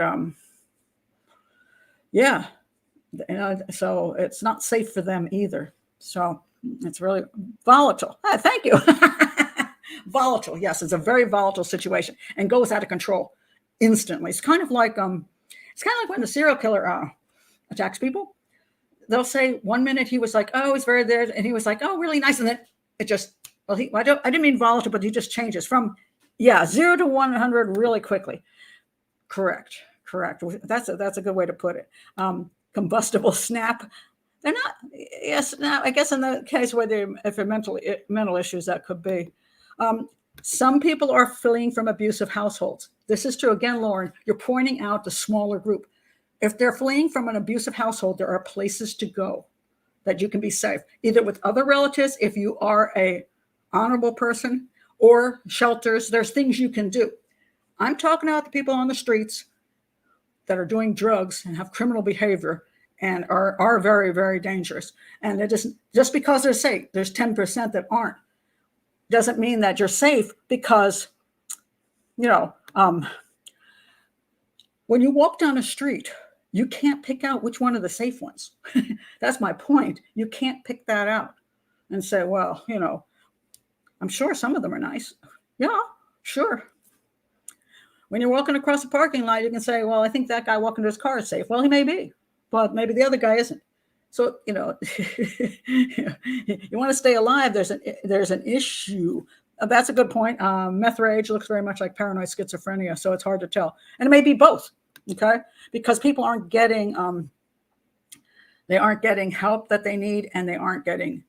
so it's not safe for them either. So it's really volatile. Thank you. Volatile. Yes, it's a very volatile situation and goes out of control instantly. It's kind of like It's kind of like when the serial killer attacks people. They'll say 1 minute he was like, oh, he's very there, and he was like, oh, really nice, and then it just, well, I didn't mean volatile, but he just changes from 0 to 100 really quickly. Correct. That's a good way to put it. Combustible snap. They're not. Yes. Now, I guess in the case where if they're mental issues, that could be. Some people are fleeing from abusive households. This is true. Again, Lauren, you're pointing out the smaller group. If they're fleeing from an abusive household, there are places to go that you can be safe, either with other relatives, if you are a honorable person, or shelters. There's things you can do. I'm talking about the people on the streets that are doing drugs and have criminal behavior and are very, very dangerous. And it just because they're safe, there's 10% that aren't, doesn't mean that you're safe, because, when you walk down a street, you can't pick out which one of the safe ones. That's my point. You can't pick that out and say, well, I'm sure some of them are nice. Yeah, sure. When you're walking across a parking lot, you can say, well, I think that guy walking to his car is safe. Well, he may be, but maybe the other guy isn't. So, you want to stay alive. There's an issue. That's a good point. Meth rage looks very much like paranoid schizophrenia, so it's hard to tell. And it may be both, okay? Because people aren't getting help that they need, and they aren't getting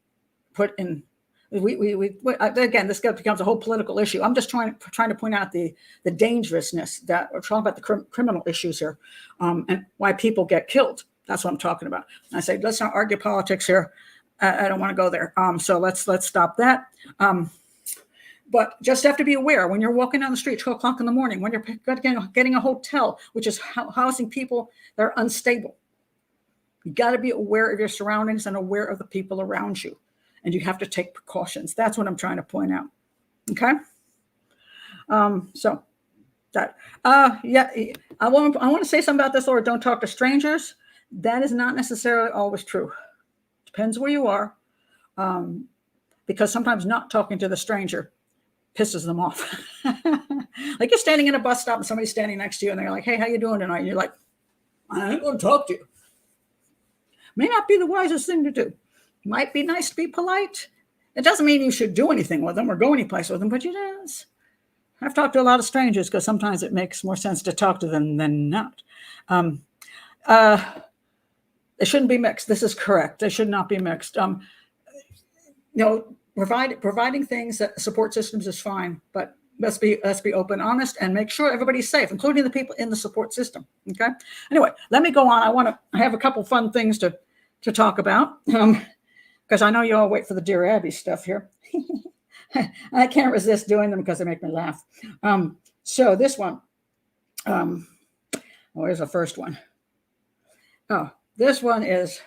put in. Again, this becomes a whole political issue. I'm just trying to point out the dangerousness that we're talking about, the criminal issues here, and why people get killed. That's what I'm talking about. And I say, let's not argue politics here. I don't want to go there. So let's stop that. But just have to be aware when you're walking down the street, 12 o'clock in the morning, when you're getting a hotel, which is housing people that are unstable. You got to be aware of your surroundings and aware of the people around you. And you have to take precautions. That's what I'm trying to point out. Okay. So that, I want to say something about this, Laura. Don't talk to strangers. That is not necessarily always true. Depends where you are. Because sometimes not talking to the stranger pisses them off. Like you're standing in a bus stop and somebody's standing next to you and they're like, hey, how you doing tonight? And you're like, I ain't going to talk to you. May not be the wisest thing to do. Might be nice to be polite. It doesn't mean you should do anything with them or go anyplace with them, but I've talked to a lot of strangers because sometimes it makes more sense to talk to them than not. They shouldn't be mixed. This is correct. They should not be mixed. Providing things that support systems is fine, but let's be open, honest, and make sure everybody's safe, including the people in the support system. Okay. Anyway, let me go on. I have a couple fun things to talk about. Because I know you all wait for the Dear Abby stuff here. I can't resist doing them because they make me laugh. So this one, here's the first one. Oh, this one is,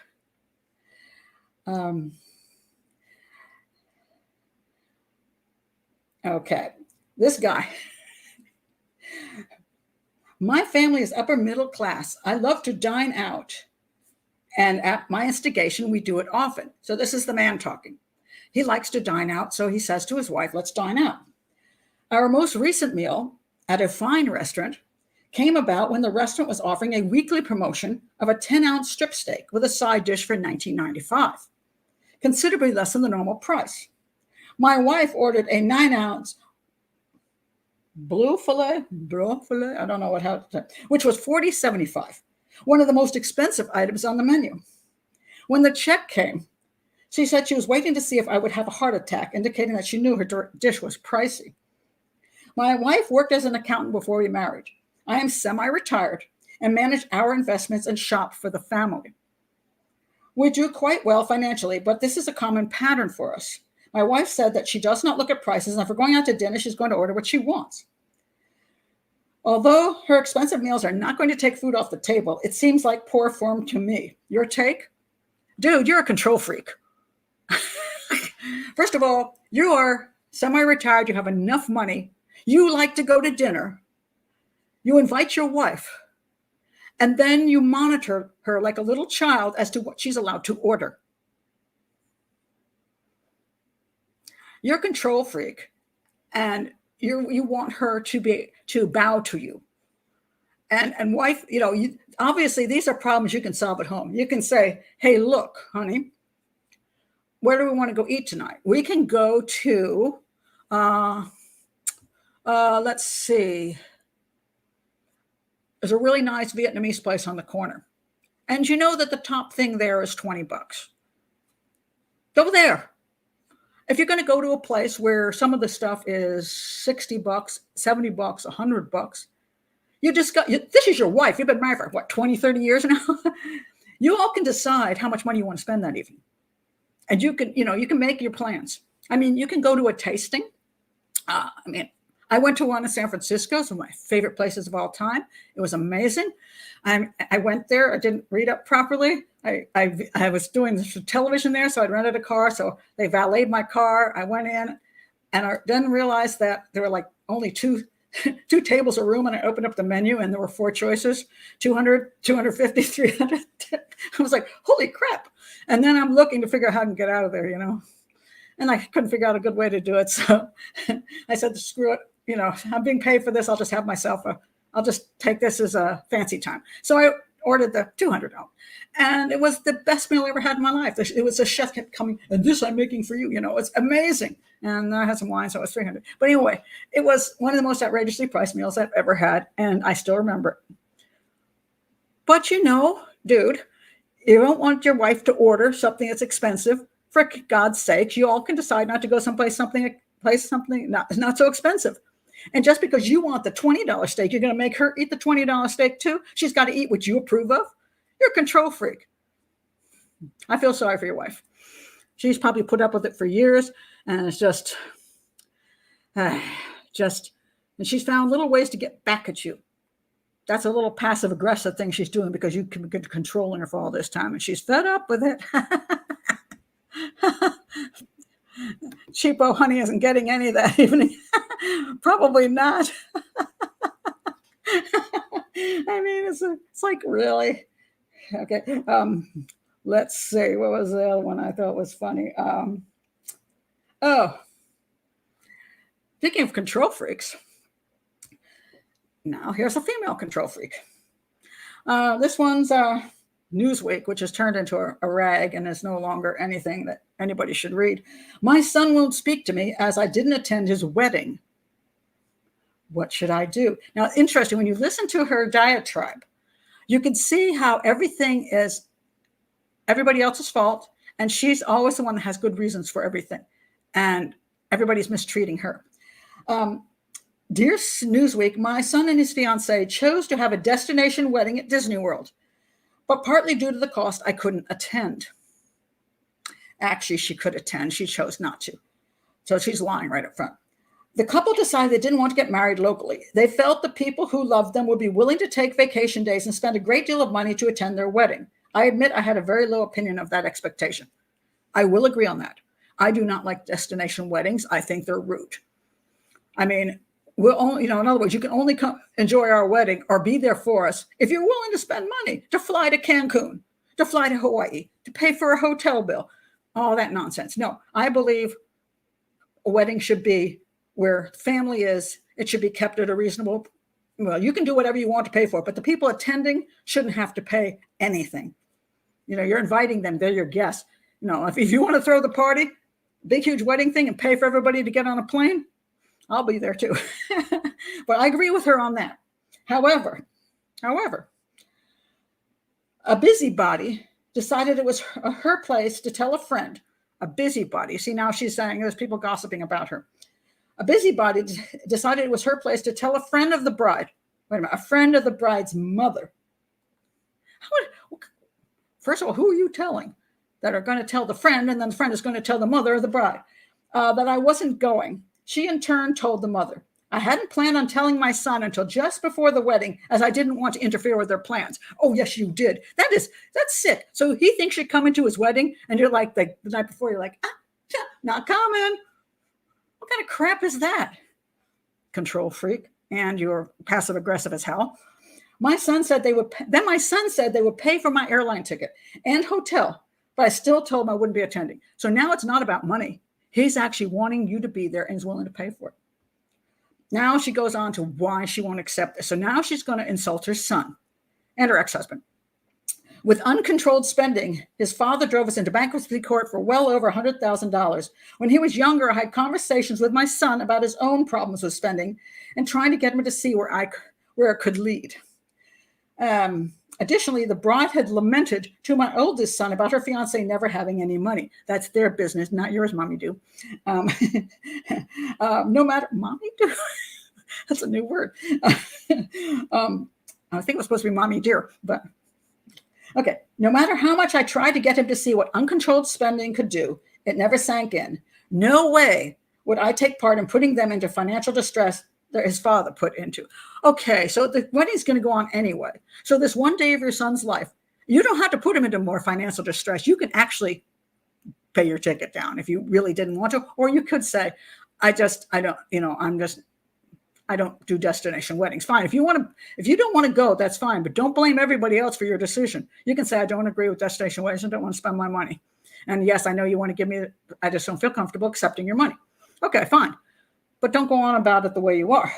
okay, this guy. My family is upper middle class. I love to dine out. And at my instigation, we do it often. So this is the man talking. He likes to dine out, so he says to his wife, let's dine out. Our most recent meal at a fine restaurant came about when the restaurant was offering a weekly promotion of a 10-ounce strip steak with a side dish for $19.95, considerably less than the normal price. My wife ordered a 9-ounce blue filet, I don't know how to say, which was $40.75. One of the most expensive items on the menu. When the check came, she said she was waiting to see if I would have a heart attack, indicating that she knew her dish was pricey. My wife worked as an accountant before we married. I am semi-retired and manage our investments and shop for the family. We do quite well financially, but this is a common pattern for us. My wife said that she does not look at prices, and if we're going out to dinner, she's going to order what she wants. Although her expensive meals are not going to take food off the table, it seems like poor form to me. Your take? Dude, you're a control freak. First of all, you are semi-retired. You have enough money. You like to go to dinner. You invite your wife. And then you monitor her like a little child as to what she's allowed to order. You're a control freak. And you want her to bow to you. And wife, obviously these are problems you can solve at home. You can say, hey, look, honey, where do we want to go eat tonight? We can go to, let's see. There's a really nice Vietnamese place on the corner. And you know that the top thing there is $20. Go there. If you're going to go to a place where some of the stuff is $60, $70, $100, this is your wife. You've been married for what, 20, 30 years now? You all can decide how much money you want to spend that evening. And you can make your plans. I mean, you can go to a tasting. I went to one in San Francisco. It's one of my favorite places of all time. It was amazing. I went there. I didn't read up properly. I was doing television there, so I'd rented a car. So they valeted my car. I went in, and I then realized that there were like only two tables a room, and I opened up the menu, and there were 4 choices: 200, 250, 300. I was like, holy crap. And then I'm looking to figure out how I can get out of there, and I couldn't figure out a good way to do it. So I said, screw it. I'm being paid for this. I'll just have myself I'll just take this as a fancy time. So I ordered the $200. And it was the best meal I ever had in my life. It was a chef kept coming, and this I'm making for you. It's amazing. And I had some wine, so it was $300. But anyway, it was one of the most outrageously priced meals I've ever had. And I still remember it. But dude, you don't want your wife to order something that's expensive. For God's sakes, you all can decide not to go someplace, something not so expensive. And just because you want the $20 steak, you're going to make her eat the $20 steak too. She's got to eat what you approve of. You're a control freak. I feel sorry for your wife. She's probably put up with it for years, and it's and she's found little ways to get back at you. That's a little passive aggressive thing she's doing because you can be controlling her for all this time, and she's fed up with it. Cheapo honey isn't getting any of that evening. Probably not. I mean, it's like, really? Okay. Let's see. What was the other one I thought was funny? Speaking of control freaks, now here's a female control freak. This one's Newsweek, which has turned into a rag and is no longer anything that anybody should read. My son won't speak to me as I didn't attend his wedding. What should I do? Now, interesting, when you listen to her diatribe, you can see how everything is everybody else's fault, and she's always the one that has good reasons for everything, and everybody's mistreating her. Dear Newsweek, my son and his fiancée chose to have a destination wedding at Disney World, but partly due to the cost, I couldn't attend. Actually, she could attend. She chose not to. So she's lying right up front. The couple decided they didn't want to get married locally. They felt the people who loved them would be willing to take vacation days and spend a great deal of money to attend their wedding. I admit I had a very low opinion of that expectation. I will agree on that. I do not like destination weddings. I think they're rude. I mean, we'll only, in other words, you can only come enjoy our wedding or be there for us if you're willing to spend money to fly to Cancun, to fly to Hawaii, to pay for a hotel bill, all that nonsense. No, I believe a wedding should be where family is. It should be kept at a reasonable, well, you can do whatever you want to pay for it, but the people attending shouldn't have to pay anything. You're inviting them. They're your guests. If you want to throw the party, big, huge wedding thing and pay for everybody to get on a plane, I'll be there too. But I agree with her on that. However, a busybody decided it was her place to tell a friend, a busybody. See, now she's saying there's people gossiping about her. A busybody decided it was her place to tell a friend of the bride. Wait a minute, a friend of the bride's mother. First of all, who are you telling that are going to tell the friend, and then the friend is going to tell the mother of the bride that I wasn't going? She in turn told the mother. I hadn't planned on telling my son until just before the wedding, as I didn't want to interfere with their plans. Oh, yes, you did. That's sick. So he thinks you're coming to his wedding, and you're like, the night before, you're like, not coming. What kind of crap is that? Control freak, and you're passive aggressive as hell. My son said they would pay for my airline ticket and hotel, but I still told him I wouldn't be attending. So now it's not about money. He's actually wanting you to be there and is willing to pay for it. Now she goes on to why she won't accept this. So now she's going to insult her son and her ex-husband. With uncontrolled spending, his father drove us into bankruptcy court for well over $100,000. When he was younger, I had conversations with my son about his own problems with spending and trying to get him to see where it could lead. Additionally, the bride had lamented to my oldest son about her fiance never having any money. That's their business, not yours, mommy do. No matter, mommy do? That's a new word. I think it was supposed to be mommy dear, but okay. No matter how much I tried to get him to see what uncontrolled spending could do, it never sank in. No way would I take part in putting them into financial distress that his father put into. Okay, so the wedding's going to go on anyway. So this one day of your son's life, you don't have to put him into more financial distress. You can actually pay your ticket down if you really didn't want to, or you could say, I don't do destination weddings. Fine. If you don't want to go, that's fine, but don't blame everybody else for your decision. You can say, I don't agree with destination weddings and don't want to spend my money. And yes, I know you want to give me, I just don't feel comfortable accepting your money. Okay, fine. But don't go on about it the way you are.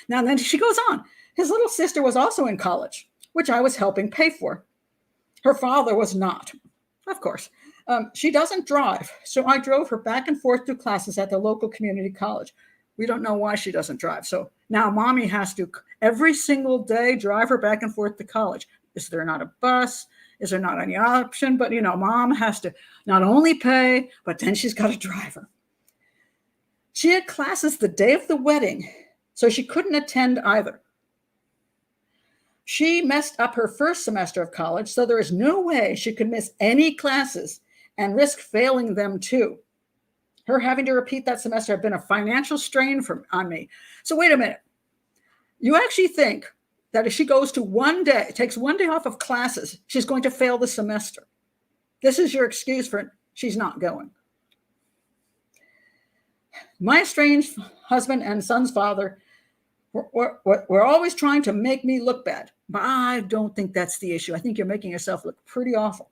Now, then she goes on. His little sister was also in college, which I was helping pay for. Her father was not, of course. She doesn't drive, so I drove her back and forth to classes at the local community college. We don't know why she doesn't drive. So now mommy has to every single day drive her back and forth to college. Is there not a bus? Is there not any option? But, mom has to not only pay, but then she's got a driver. She had classes the day of the wedding, so she couldn't attend either. She messed up her first semester of college, so there is no way she could miss any classes and risk failing them too. Her having to repeat that semester had been a financial strain on me. So wait a minute. You actually think that if she goes to takes one day off of classes, she's going to fail the semester. This is your excuse for she's not going. My estranged husband and son's father were always trying to make me look bad. But I don't think that's the issue. I think you're making yourself look pretty awful.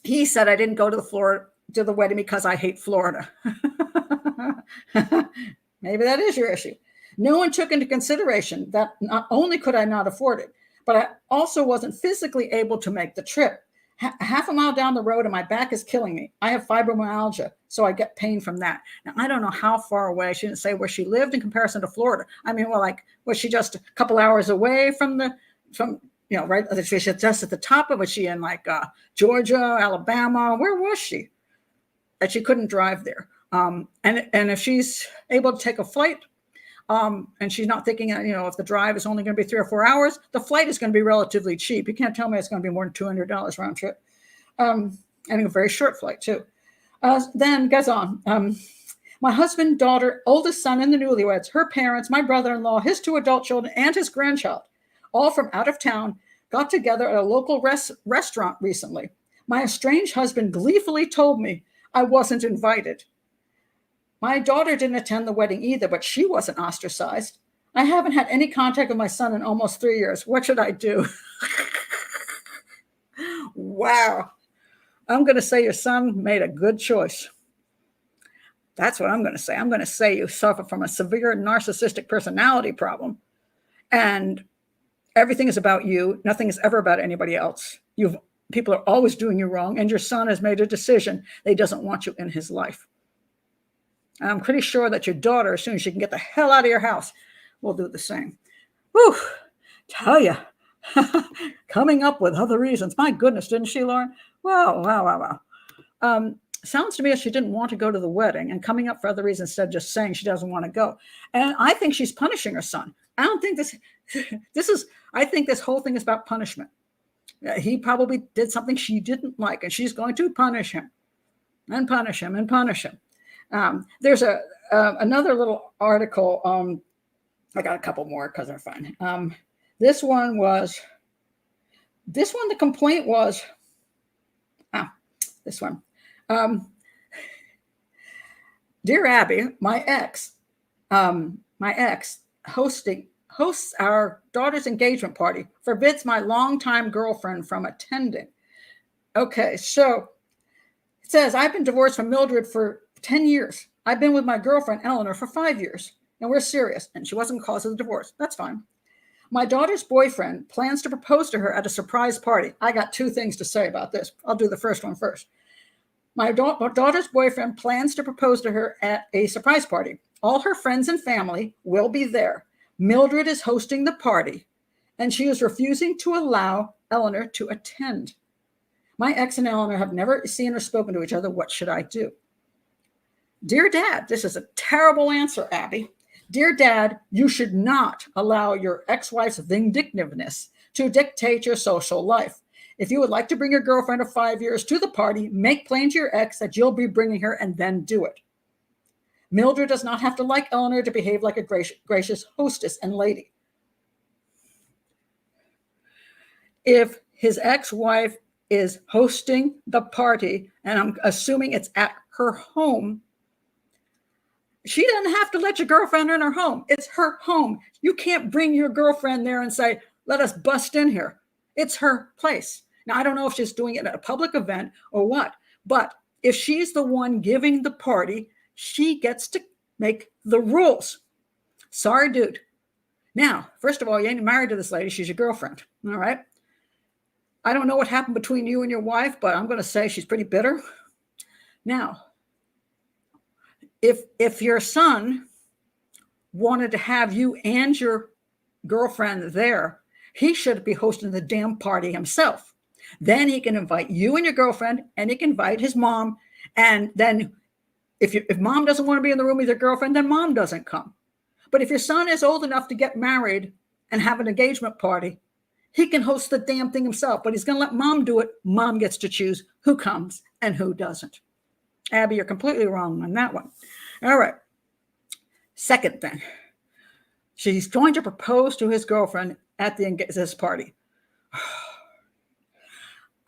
He said I didn't go to the wedding because I hate Florida. Maybe that is your issue. No one took into consideration that not only could I not afford it, but I also wasn't physically able to make the trip. Half a mile down the road and my back is killing me. I have fibromyalgia, so I get pain from that. Now, I don't know how far away. She didn't say where she lived in comparison to Florida. I mean, was she just a couple hours away from right? Was she just at the top of it? Was she in Georgia, Alabama? Where was she? That she couldn't drive there. And if she's able to take a flight, and she's not thinking, if the drive is only going to be 3 or 4 hours, the flight is going to be relatively cheap. You can't tell me it's going to be more than $200 round trip. And a very short flight too. Then goes on. My husband, daughter, oldest son, and the newlyweds, her parents, my brother-in-law, his 2 adult children, and his grandchild, all from out of town, got together at a local restaurant recently. My estranged husband gleefully told me I wasn't invited. My daughter didn't attend the wedding either, but she wasn't ostracized. I haven't had any contact with my son in almost 3 years. What should I do? Wow. I'm going to say your son made a good choice. That's what I'm going to say. I'm going to say you suffer from a severe narcissistic personality problem, and everything is about you. Nothing is ever about anybody else. People are always doing you wrong, and your son has made a decision that he doesn't want you in his life. I'm pretty sure that your daughter, as soon as she can get the hell out of your house, will do the same. Whew, tell you, coming up with other reasons. My goodness, didn't she, Lauren? Wow. Sounds to me as she didn't want to go to the wedding and coming up for other reasons instead of just saying she doesn't want to go. And I think she's punishing her son. I don't think I think this whole thing is about punishment. He probably did something she didn't like, and she's going to punish him and punish him and punish him. There's another little article. I got a couple more because they're fun. This one, the complaint was, this one. Dear Abby, my ex hosts our daughter's engagement party, forbids my longtime girlfriend from attending. Okay, so it says, I've been divorced from Mildred for 10 years. I've been with my girlfriend, Eleanor, for 5 years. and we're serious, and she wasn't the cause of the divorce. That's fine. My daughter's boyfriend plans to propose to her at a surprise party. I got 2 things to say about this. I'll do the first one first. My daughter's boyfriend plans to propose to her at a surprise party. All her friends and family will be there. Mildred is hosting the party, and she is refusing to allow Eleanor to attend. My ex and Eleanor have never seen or spoken to each other. What should I do? Dear Dad, this is a terrible answer, Abby. Dear Dad, you should not allow your ex-wife's vindictiveness to dictate your social life. If you would like to bring your girlfriend of 5 years to the party, make plain to your ex that you'll be bringing her and then do it. Mildred does not have to like Eleanor to behave like a gracious hostess and lady. If his ex-wife is hosting the party, and I'm assuming it's at her home, she doesn't have to let your girlfriend in her home. It's her home. You can't bring your girlfriend there and say, let us bust in here. It's her place. Now, I don't know if she's doing it at a public event or what, but if she's the one giving the party, she gets to make the rules. Sorry, dude. Now, first of all, you ain't married to this lady. She's your girlfriend. All right. I don't know what happened between you and your wife, but I'm going to say she's pretty bitter. Now, if your son wanted to have you and your girlfriend there, he should be hosting the damn party himself. Then he can invite you and your girlfriend, and he can invite his mom. And then if mom doesn't want to be in the room with your girlfriend, then mom doesn't come. But if your son is old enough to get married and have an engagement party, he can host the damn thing himself, but he's going to let mom do it. Mom gets to choose who comes and who doesn't. Abby, you're completely wrong on that one. All right. Second thing, she's going to propose to his girlfriend at this party.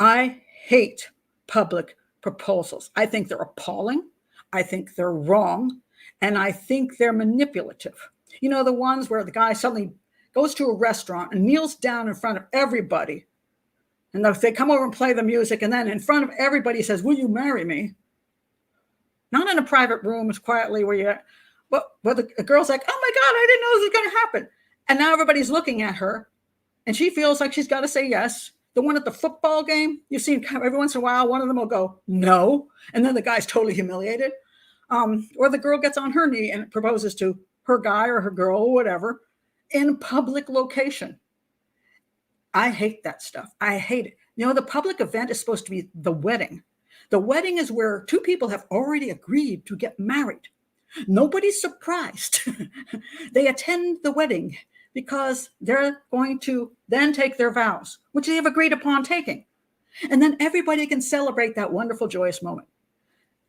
I hate public proposals. I think they're appalling. I think they're wrong. And I think they're manipulative. You know, the ones where the guy suddenly goes to a restaurant and kneels down in front of everybody. And they come over and play the music. And then in front of everybody says, will you marry me? Not in a private room, as quietly where the girl's like, oh my God, I didn't know this was going to happen. And now everybody's looking at her and she feels like she's got to say yes. The one at the football game, you've seen every once in a while, one of them will go, no. And then the guy's totally humiliated. Or the girl gets on her knee and proposes to her guy or her girl or whatever in public location. I hate that stuff. I hate it. You know, the public event is supposed to be the wedding. The wedding is where 2 people have already agreed to get married. Nobody's surprised. They attend the wedding because they're going to then take their vows, which they have agreed upon taking. And then everybody can celebrate that wonderful, joyous moment.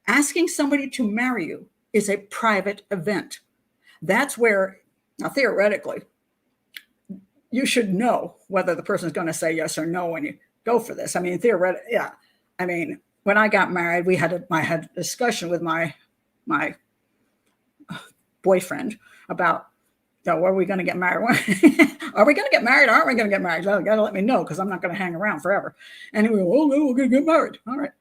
Asking somebody to marry you is a private event. That's where, now theoretically, you should know whether the person is going to say yes or no when you go for this. I mean, theoretically, yeah. I mean, when I got married, I had a discussion with my boyfriend about, are we going to get married? Are we going to get married? Aren't we going to get married? You got to let me know because I'm not going to hang around forever. And he went, oh, no, we're going to get married. All right.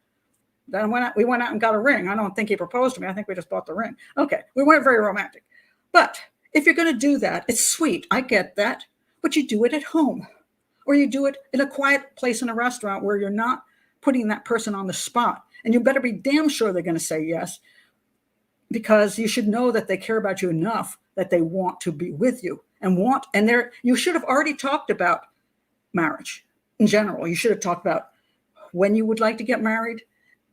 Then we went out and got a ring. I don't think he proposed to me. I think we just bought the ring. Okay. We weren't very romantic. But if you're going to do that, it's sweet. I get that. But you do it at home. Or you do it in a quiet place in a restaurant where you're not putting that person on the spot. And you better be damn sure they're going to say yes, because you should know that they care about you enough that they want to be with you you should have already talked about marriage in general. You should have talked about when you would like to get married,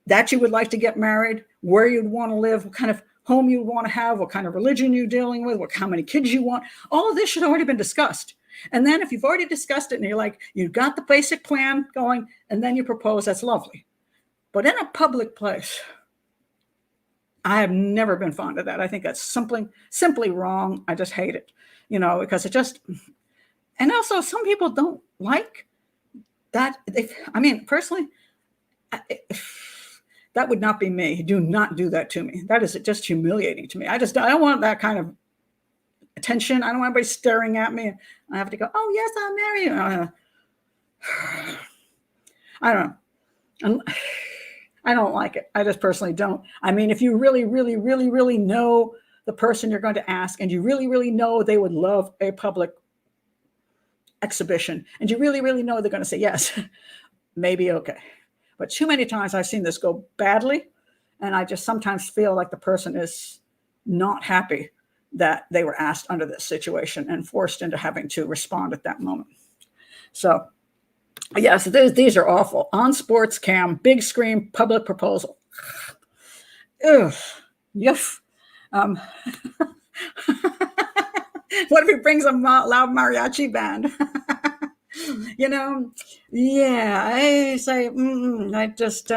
that you would like to get married, where you'd want to live, what kind of home you want to have, what kind of religion you're dealing with, how many kids you want. All of this should have already been discussed. And then if you've already discussed it and you're like, you've got the basic plan going, and then you propose, that's lovely. But in a public place, I have never been fond of that. I think that's simply wrong. I just hate it, because it just, and also some people don't like that. Personally, that would not be me. Do not do that to me. That is just humiliating to me. I don't want that kind of attention. I don't want anybody staring at me. I have to go, oh yes, I'll marry you. I don't know. I don't like it. I just personally don't. I mean, if you really, really, really, really know the person you're going to ask, and you really, really know they would love a public exhibition, and you really, really know they're going to say yes, maybe okay. But too many times I've seen this go badly, and I just sometimes feel like the person is not happy that they were asked under this situation and forced into having to respond at that moment. So yes, these are awful. On sports cam, big screen, public proposal. Ugh, yuff. What if he brings a loud mariachi band? You know, yeah, I say, I just,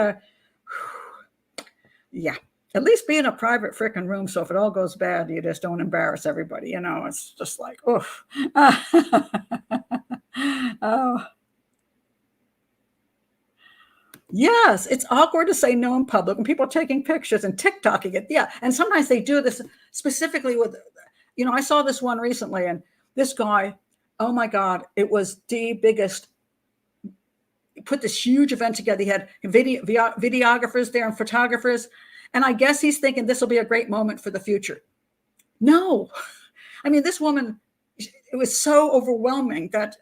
yeah, at least be in a private freaking room. So if it all goes bad, you just don't embarrass everybody. You know, it's just like, oof. Oh. Yes, it's awkward to say no in public when people are taking pictures and TikToking it. Yeah, and sometimes they do this specifically with, you know, I saw this one recently, and this guy, oh my God, it was the biggest. He put this huge event together. He had videographers there and photographers, and I guess he's thinking this will be a great moment for the future. No, I mean, this woman, it was so overwhelming that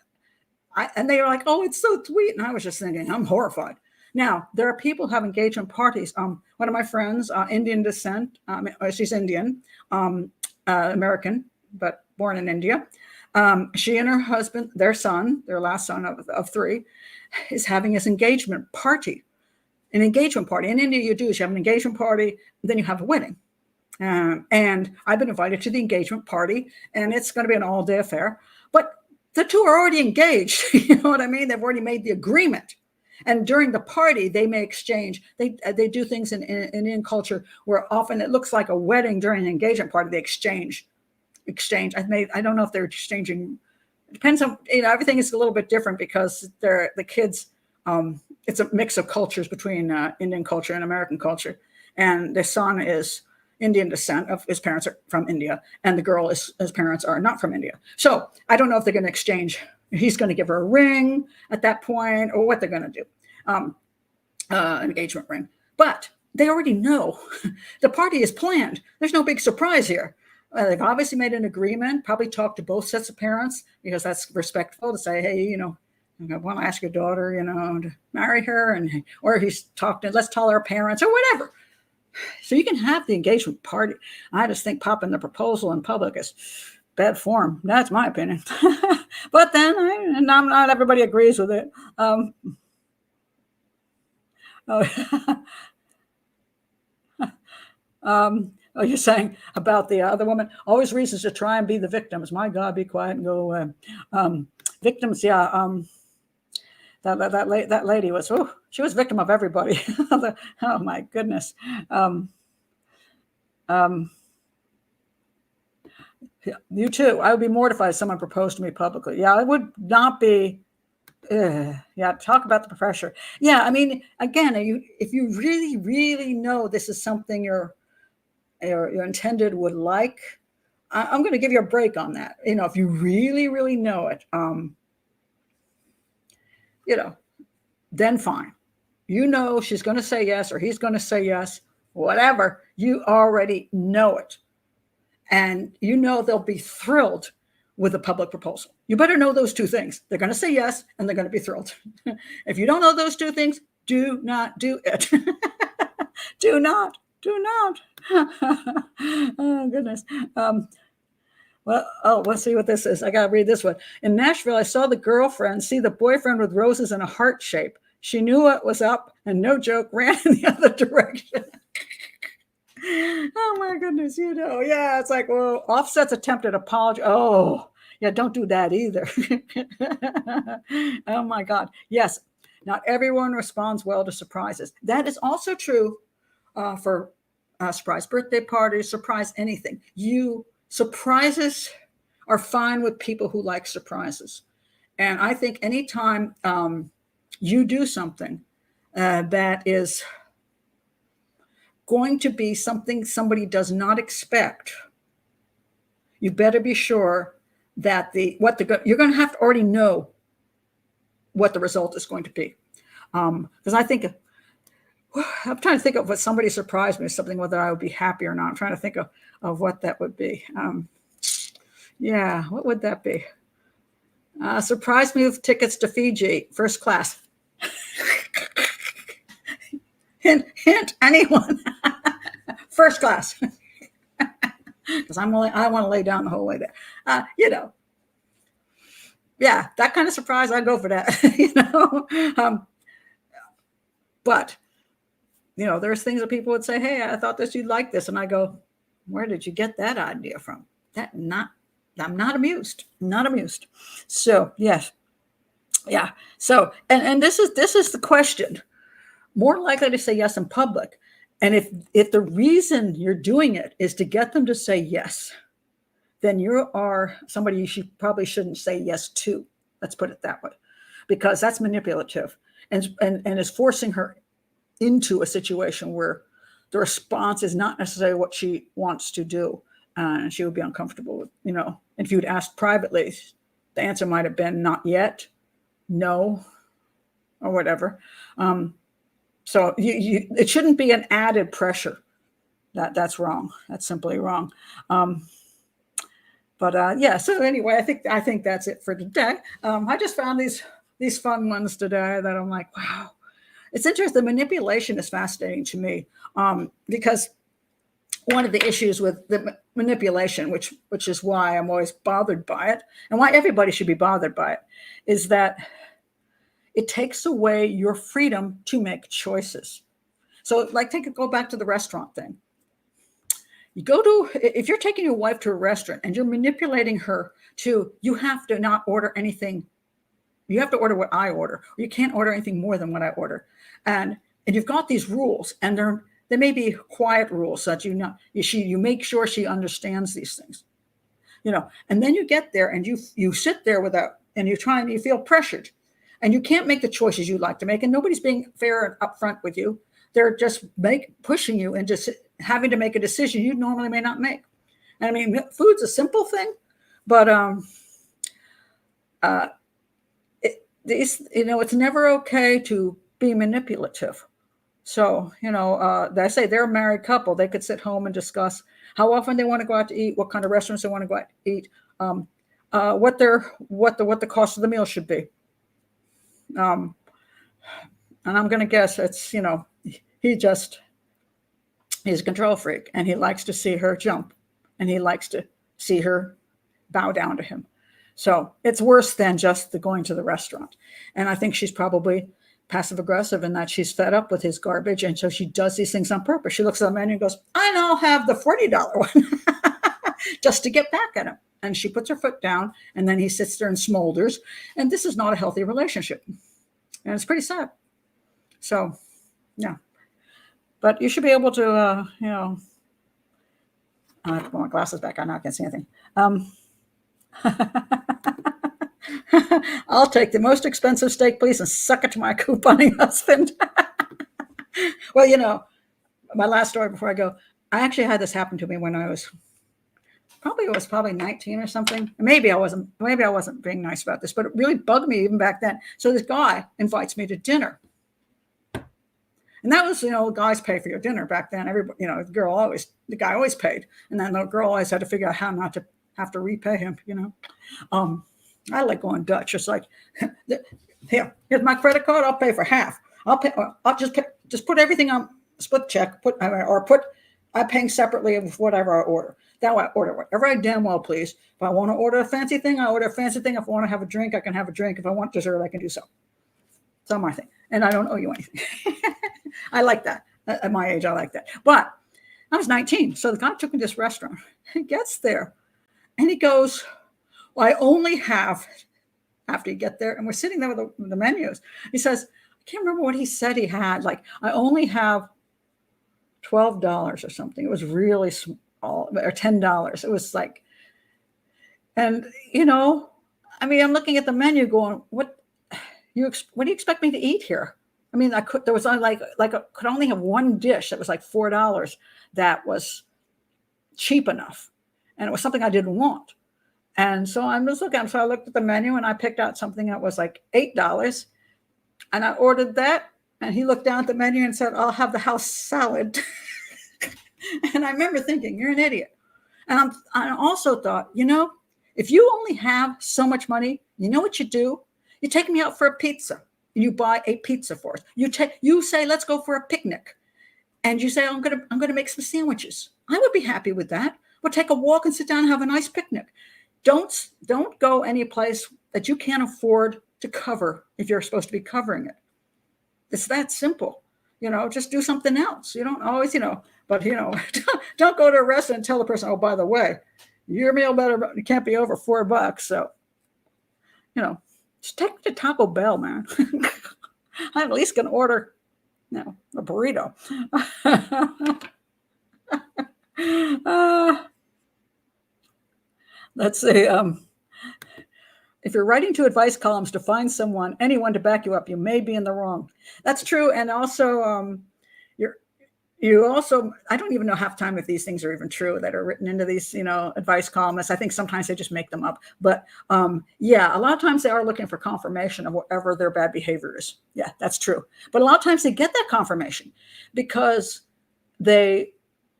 and they were like, oh, it's so sweet. And I was just thinking, I'm horrified. Now, there are people who have engagement parties. One of my friends, Indian descent, she's Indian, American, but born in India. She and her husband, their son, their last son of 3, is having his engagement party. An engagement party. In India, you have an engagement party, then you have a wedding. And I've been invited to the engagement party, and it's going to be an all-day affair. But the two are already engaged. You know what I mean? They've already made the agreement. And during the party, they may exchange. They do things in Indian culture where often it looks like a wedding during an engagement party. They exchange. I don't know if they're exchanging. It depends on, you know, everything is a little bit different because the kids. It's a mix of cultures between Indian culture and American culture. And the son is Indian descent. Of his parents are from India, and the girl his parents are not from India. So I don't know if they're going to exchange. He's going to give her a ring at that point, or what they're going to do, an engagement ring. But they already know the party is planned. There's no big surprise here. They've obviously made an agreement. Probably talked to both sets of parents because that's respectful to say, hey, you know, I want to ask your daughter, you know, to marry her, or he's talked to, let's tell our parents or whatever. So you can have the engagement party. I just think popping the proposal in public is bad form. That's my opinion. But then not everybody agrees with it. You're saying about the other woman, always reasons to try and be the victims. My God, be quiet and go away. Victims, yeah. That lady was, she was victim of everybody. Oh my goodness. You too. I would be mortified if someone proposed to me publicly. Yeah, I would not be. Yeah, talk about the pressure. Yeah, I mean, again, if you really, really know this is something your intended would like, I'm going to give you a break on that. You know, if you really, really know it, you know, then fine. You know she's going to say yes or he's going to say yes, whatever. You already know it. And you know they'll be thrilled with a public proposal. You better know those two things. They're going to say yes and they're going to be thrilled. If you don't know those two things, do not do it. Do not. Oh, goodness. Let's see what this is. I got to read this one. In Nashville, I saw the girlfriend see the boyfriend with roses in a heart shape. She knew what was up and no joke ran in the other direction. Oh my goodness, you know, yeah, it's like, well, Offset's attempted apology. Oh, yeah, don't do that either. Oh my God. Yes, not everyone responds well to surprises. That is also true for surprise birthday parties, surprise anything. Surprises are fine with people who like surprises. And I think anytime you do something that is going to be something somebody does not expect, you better be sure that you're going to have to already know what the result is going to be. Because I think I'm trying to think of what somebody surprised me, something whether I would be happy or not. I'm trying to think of what that would be. Yeah, what would that be? Surprise me with tickets to Fiji, first class. Hint, anyone. First class. Because I want to lay down the whole way there. Yeah, that kind of surprise, I'd go for that. But there's things that people would say, hey, I thought that you'd like this. And I go, where did you get that idea from? I'm not amused. Not amused. So yes. Yeah. So, and this is the question. More likely to say yes in public. And if the reason you're doing it is to get them to say yes, then you are somebody you probably shouldn't say yes to. Let's put it that way, because that's manipulative and is forcing her into a situation where the response is not necessarily what she wants to do. And she would be uncomfortable with, and if you'd asked privately, the answer might have been not yet, no, or whatever. So it shouldn't be an added pressure. That's wrong. That's simply wrong. Yeah. So anyway, I think that's it for today. I just found these fun ones today that I'm like, wow. It's interesting. The manipulation is fascinating to me because one of the issues with the manipulation, which is why I'm always bothered by it, and why everybody should be bothered by it, is that it takes away your freedom to make choices. So, go back to the restaurant thing. If you're taking your wife to a restaurant and you're manipulating her you have to not order anything. You have to order what I order. Or you can't order anything more than what I order. And you've got these rules, and they may be quiet rules so that you make sure she understands these things. And then you get there and you sit there and you feel pressured. And you can't make the choices you'd like to make. And nobody's being fair and upfront with you. They're just pushing you into having to make a decision you normally may not make. And I mean, food's a simple thing, but it's never okay to be manipulative. So, I say they're a married couple. They could sit home and discuss how often they want to go out to eat, what kind of restaurants they want to go out to eat, what the cost of the meal should be. And I'm going to guess it's, he's a control freak, and he likes to see her jump, and he likes to see her bow down to him. So it's worse than just the going to the restaurant. And I think she's probably passive aggressive in that she's fed up with his garbage. And so she does these things on purpose. She looks at the menu and goes, and I'll have the $40 one just to get back at him. And she puts her foot down, and then he sits there and smolders. And this is not a healthy relationship. And it's pretty sad. So, yeah. But you should be able to, I have to put my glasses back on now. I can't see anything. I'll take the most expensive steak, please, and suck it to my couponing husband. Well, my last story before I go, I actually had this happen to me when I was probably 19 or something. Maybe I wasn't being nice about this, but it really bugged me even back then. So this guy invites me to dinner. And that was, guys pay for your dinner back then. Everybody, the guy always paid. And then the girl always had to figure out how not to have to repay him, I like going Dutch. It's like, here's my credit card. I'll pay for half. I'll just put everything on split check, I'm paying separately of whatever I order. That way I order whatever I damn well please. If I want to order a fancy thing, I order a fancy thing. If I want to have a drink, I can have a drink. If I want dessert, I can do so. It's not my thing. And I don't owe you anything. I like that. At my age, I like that. But I was 19. So the guy took me to this restaurant. He gets there and he goes, well, I only have, after you get there, and we're sitting there with the menus. He says, I can't remember what he said he had. Like, I only have $12 or something. It was really small, or $10. It was like, and I'm looking at the menu going, what do you expect me to eat here? I mean, there was only I could only have one dish that was like $4 that was cheap enough. And it was something I didn't want. And so I'm just looking, so I looked at the menu and I picked out something that was like $8. And I ordered that. And he looked down at the menu and said, I'll have the house salad. And I remember thinking, you're an idiot. And I also thought, if you only have so much money, you know what you do? You take me out for a pizza and you buy a pizza for us. You say, let's go for a picnic. And you say, I'm gonna make some sandwiches. I would be happy with that. We'll take a walk and sit down and have a nice picnic. Don't go any place that you can't afford to cover if you're supposed to be covering it. It's that simple. Just do something else. You don't always, but don't go to a restaurant and tell the person, oh, by the way, your meal can't be over $4. So, just take me to Taco Bell, man. I'm at least going to order, a burrito. Let's see. If you're writing to advice columns to find anyone to back you up, you may be in the wrong. That's true. And also, I don't even know half time if these things are even true that are written into these, advice columnists. I think sometimes they just make them up. But yeah, a lot of times they are looking for confirmation of whatever their bad behavior is. Yeah, that's true. But a lot of times they get that confirmation because they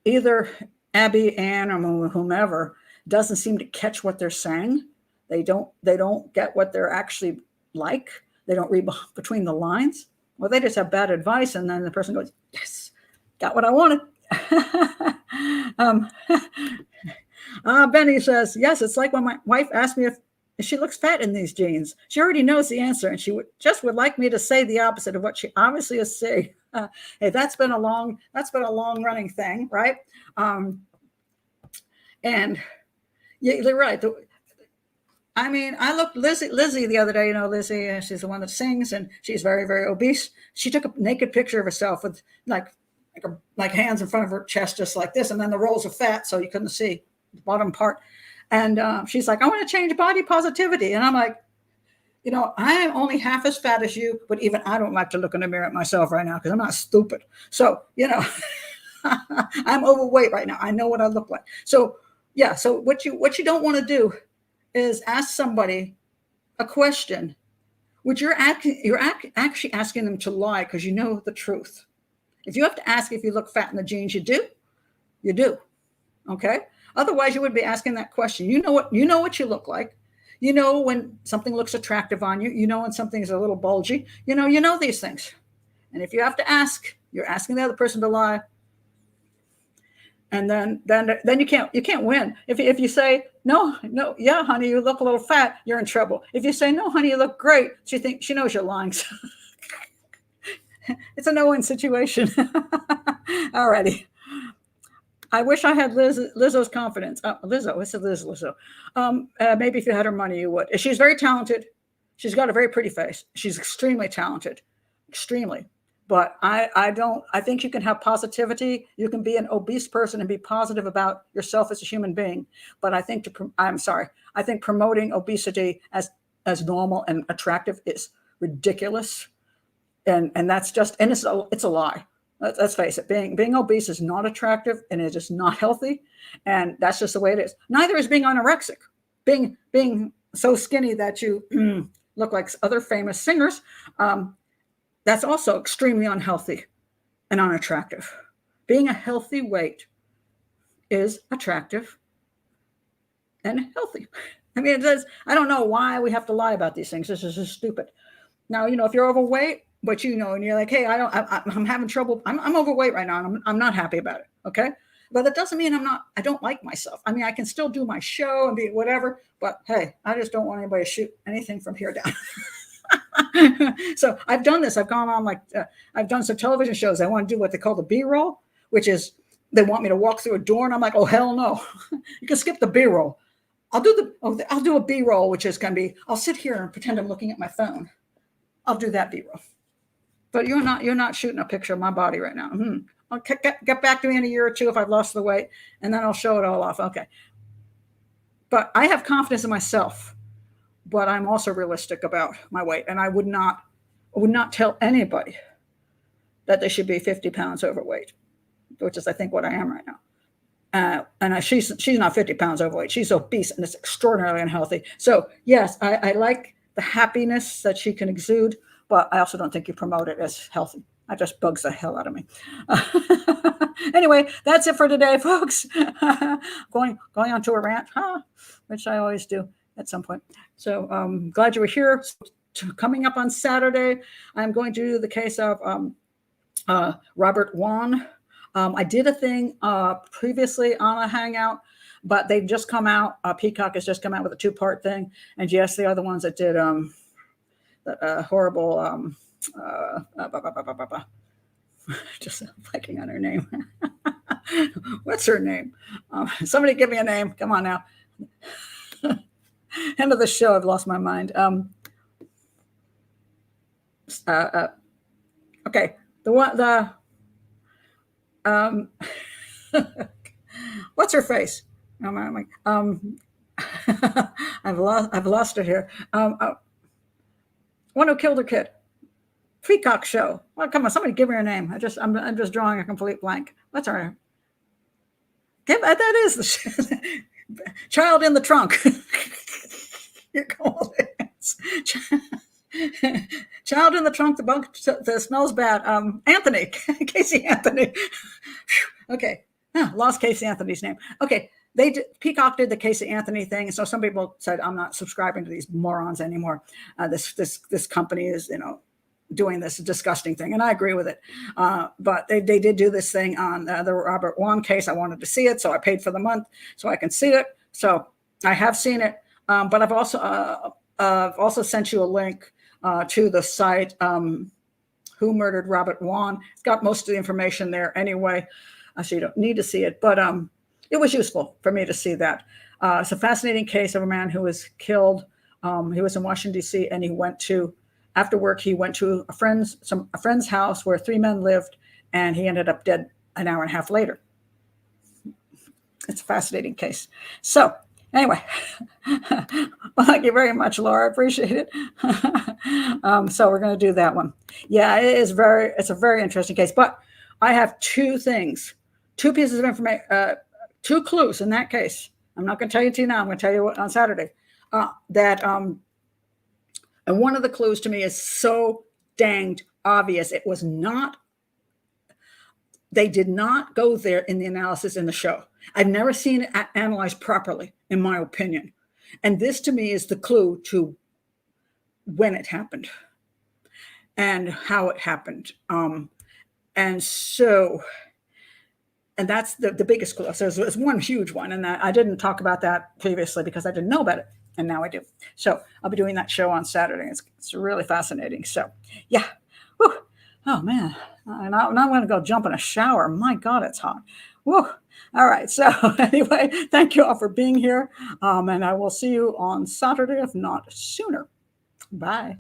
either Abby, Ann, or whomever doesn't seem to catch what they're saying. They don't get what they're actually like. They don't read between the lines. Well, they just have bad advice. And then the person goes, yes, got what I wanted. Benny says, yes, it's like when my wife asked me if she looks fat in these jeans. She already knows the answer. And she would like me to say the opposite of what she obviously is saying. Hey, that's been a long running thing. Right. And you're right. I looked Lizzie the other day, Lizzie, she's the one that sings and she's very, very obese. She took a naked picture of herself with like hands in front of her chest, just like this. And then the rolls of fat. So you couldn't see the bottom part. And she's like, I want to change body positivity. And I'm like, I am only half as fat as you, but even I don't like to look in the mirror at myself right now because I'm not stupid. So, I'm overweight right now. I know what I look like. So yeah. So what you don't want to do is ask somebody a question, which you're actually asking them to lie because you know the truth. If you have to ask if you look fat in the jeans, you do. Okay. Otherwise, you would be asking that question. You know what you look like. When something looks attractive on you. When something's a little bulgy. You know these things. And if you have to ask, you're asking the other person to lie. And then you can't win. If you say, no, yeah, honey, you look a little fat, you're in trouble. If you say, no, honey, you look great, she knows you're lying. So it's a no-win situation. Alrighty. I wish I had Lizzo's confidence. Lizzo, what's Lizzo? Maybe if you had her money, you would. She's very talented. She's got a very pretty face. She's extremely talented, extremely. But I think you can have positivity. You can be an obese person and be positive about yourself as a human being. But I think I think promoting obesity as normal and attractive is ridiculous. And that's just, and it's a lie. Let's face it. Being obese is not attractive and it is not healthy. And that's just the way it is. Neither is being anorexic. Being so skinny that you look like other famous singers. That's also extremely unhealthy and unattractive. Being a healthy weight is attractive and healthy. I mean, I don't know why we have to lie about these things. This is just stupid. Now, if you're overweight, but and you're like, hey, I'm having trouble. I'm overweight right now. And I'm not happy about it. Okay. But that doesn't mean I don't like myself. I mean, I can still do my show and be whatever, but hey, I just don't want anybody to shoot anything from here down. So I've done this. I've gone on I've done some television shows. I want to do what they call the B-roll, which is they want me to walk through a door and I'm like, oh, hell no. You can skip the B-roll. I'll do a B-roll, which is going to be, I'll sit here and pretend I'm looking at my phone. I'll do that B-roll. But you're not shooting a picture of my body right now. I'll get back to me in a year or two if I've lost the weight and then I'll show it all off. Okay. But I have confidence in myself. But I'm also realistic about my weight. And I would not tell anybody that they should be 50 pounds overweight, which is, I think, what I am right now. And she's not 50 pounds overweight. She's obese and it's extraordinarily unhealthy. So, yes, I like the happiness that she can exude, but I also don't think you promote it as healthy. That just bugs the hell out of me. Anyway, that's it for today, folks. going on to a rant, which I always do at some point. So glad you were here. Coming up on Saturday, I'm going to do the case of Robert Wand. I did a thing previously on a Hangout, but they've just come out. Peacock has just come out with a 2-part thing. And yes, they are the ones that did the horrible, just blanking on her name. What's her name? Somebody give me a name. Come on now. End of the show. I've lost my mind. Okay. What's her face? I've lost it here. One who killed her kid. Peacock show. Well, come on, somebody give her a name. I'm just drawing a complete blank. What's her name? That is the Child in the Trunk. You call it. Child in the Trunk. The bunk that smells bad. Anthony. Casey Anthony. Okay. Lost Casey Anthony's name. Okay. Peacock did the Casey Anthony thing, and so some people said, "I'm not subscribing to these morons anymore. This company is, doing this disgusting thing," and I agree with it. But they did do this thing on the Robert Wand case. I wanted to see it, so I paid for the month so I can see it. So I have seen it, but I've also sent you a link to the site Who Murdered Robert Wand. It's got most of the information there anyway, so you don't need to see it, but it was useful for me to see that. It's a fascinating case of a man who was killed. He was in Washington, D.C., and after work, he went to a friend's house where 3 men lived, and he ended up dead an hour and a half later. It's a fascinating case. So anyway, well, thank you very much, Laura. I appreciate it. So we're going to do that one. Yeah, it's a very interesting case, but I have 2 pieces of information, 2 clues in that case. I'm not going to tell you to now. I'm going to tell you on Saturday and one of the clues to me is so danged obvious. It was not, they did not go there in the analysis in the show. I've never seen it analyzed properly, in my opinion. And this to me is the clue to when it happened and how it happened. And that's the biggest clue. So there's one huge one, and I didn't talk about that previously because I didn't know about it. And now I do. So I'll be doing that show on Saturday. It's really fascinating. So yeah. Whew. Oh man. And now I'm going to go jump in a shower. My God, it's hot. Whew. All right. So anyway, thank you all for being here. And I will see you on Saturday, if not sooner. Bye.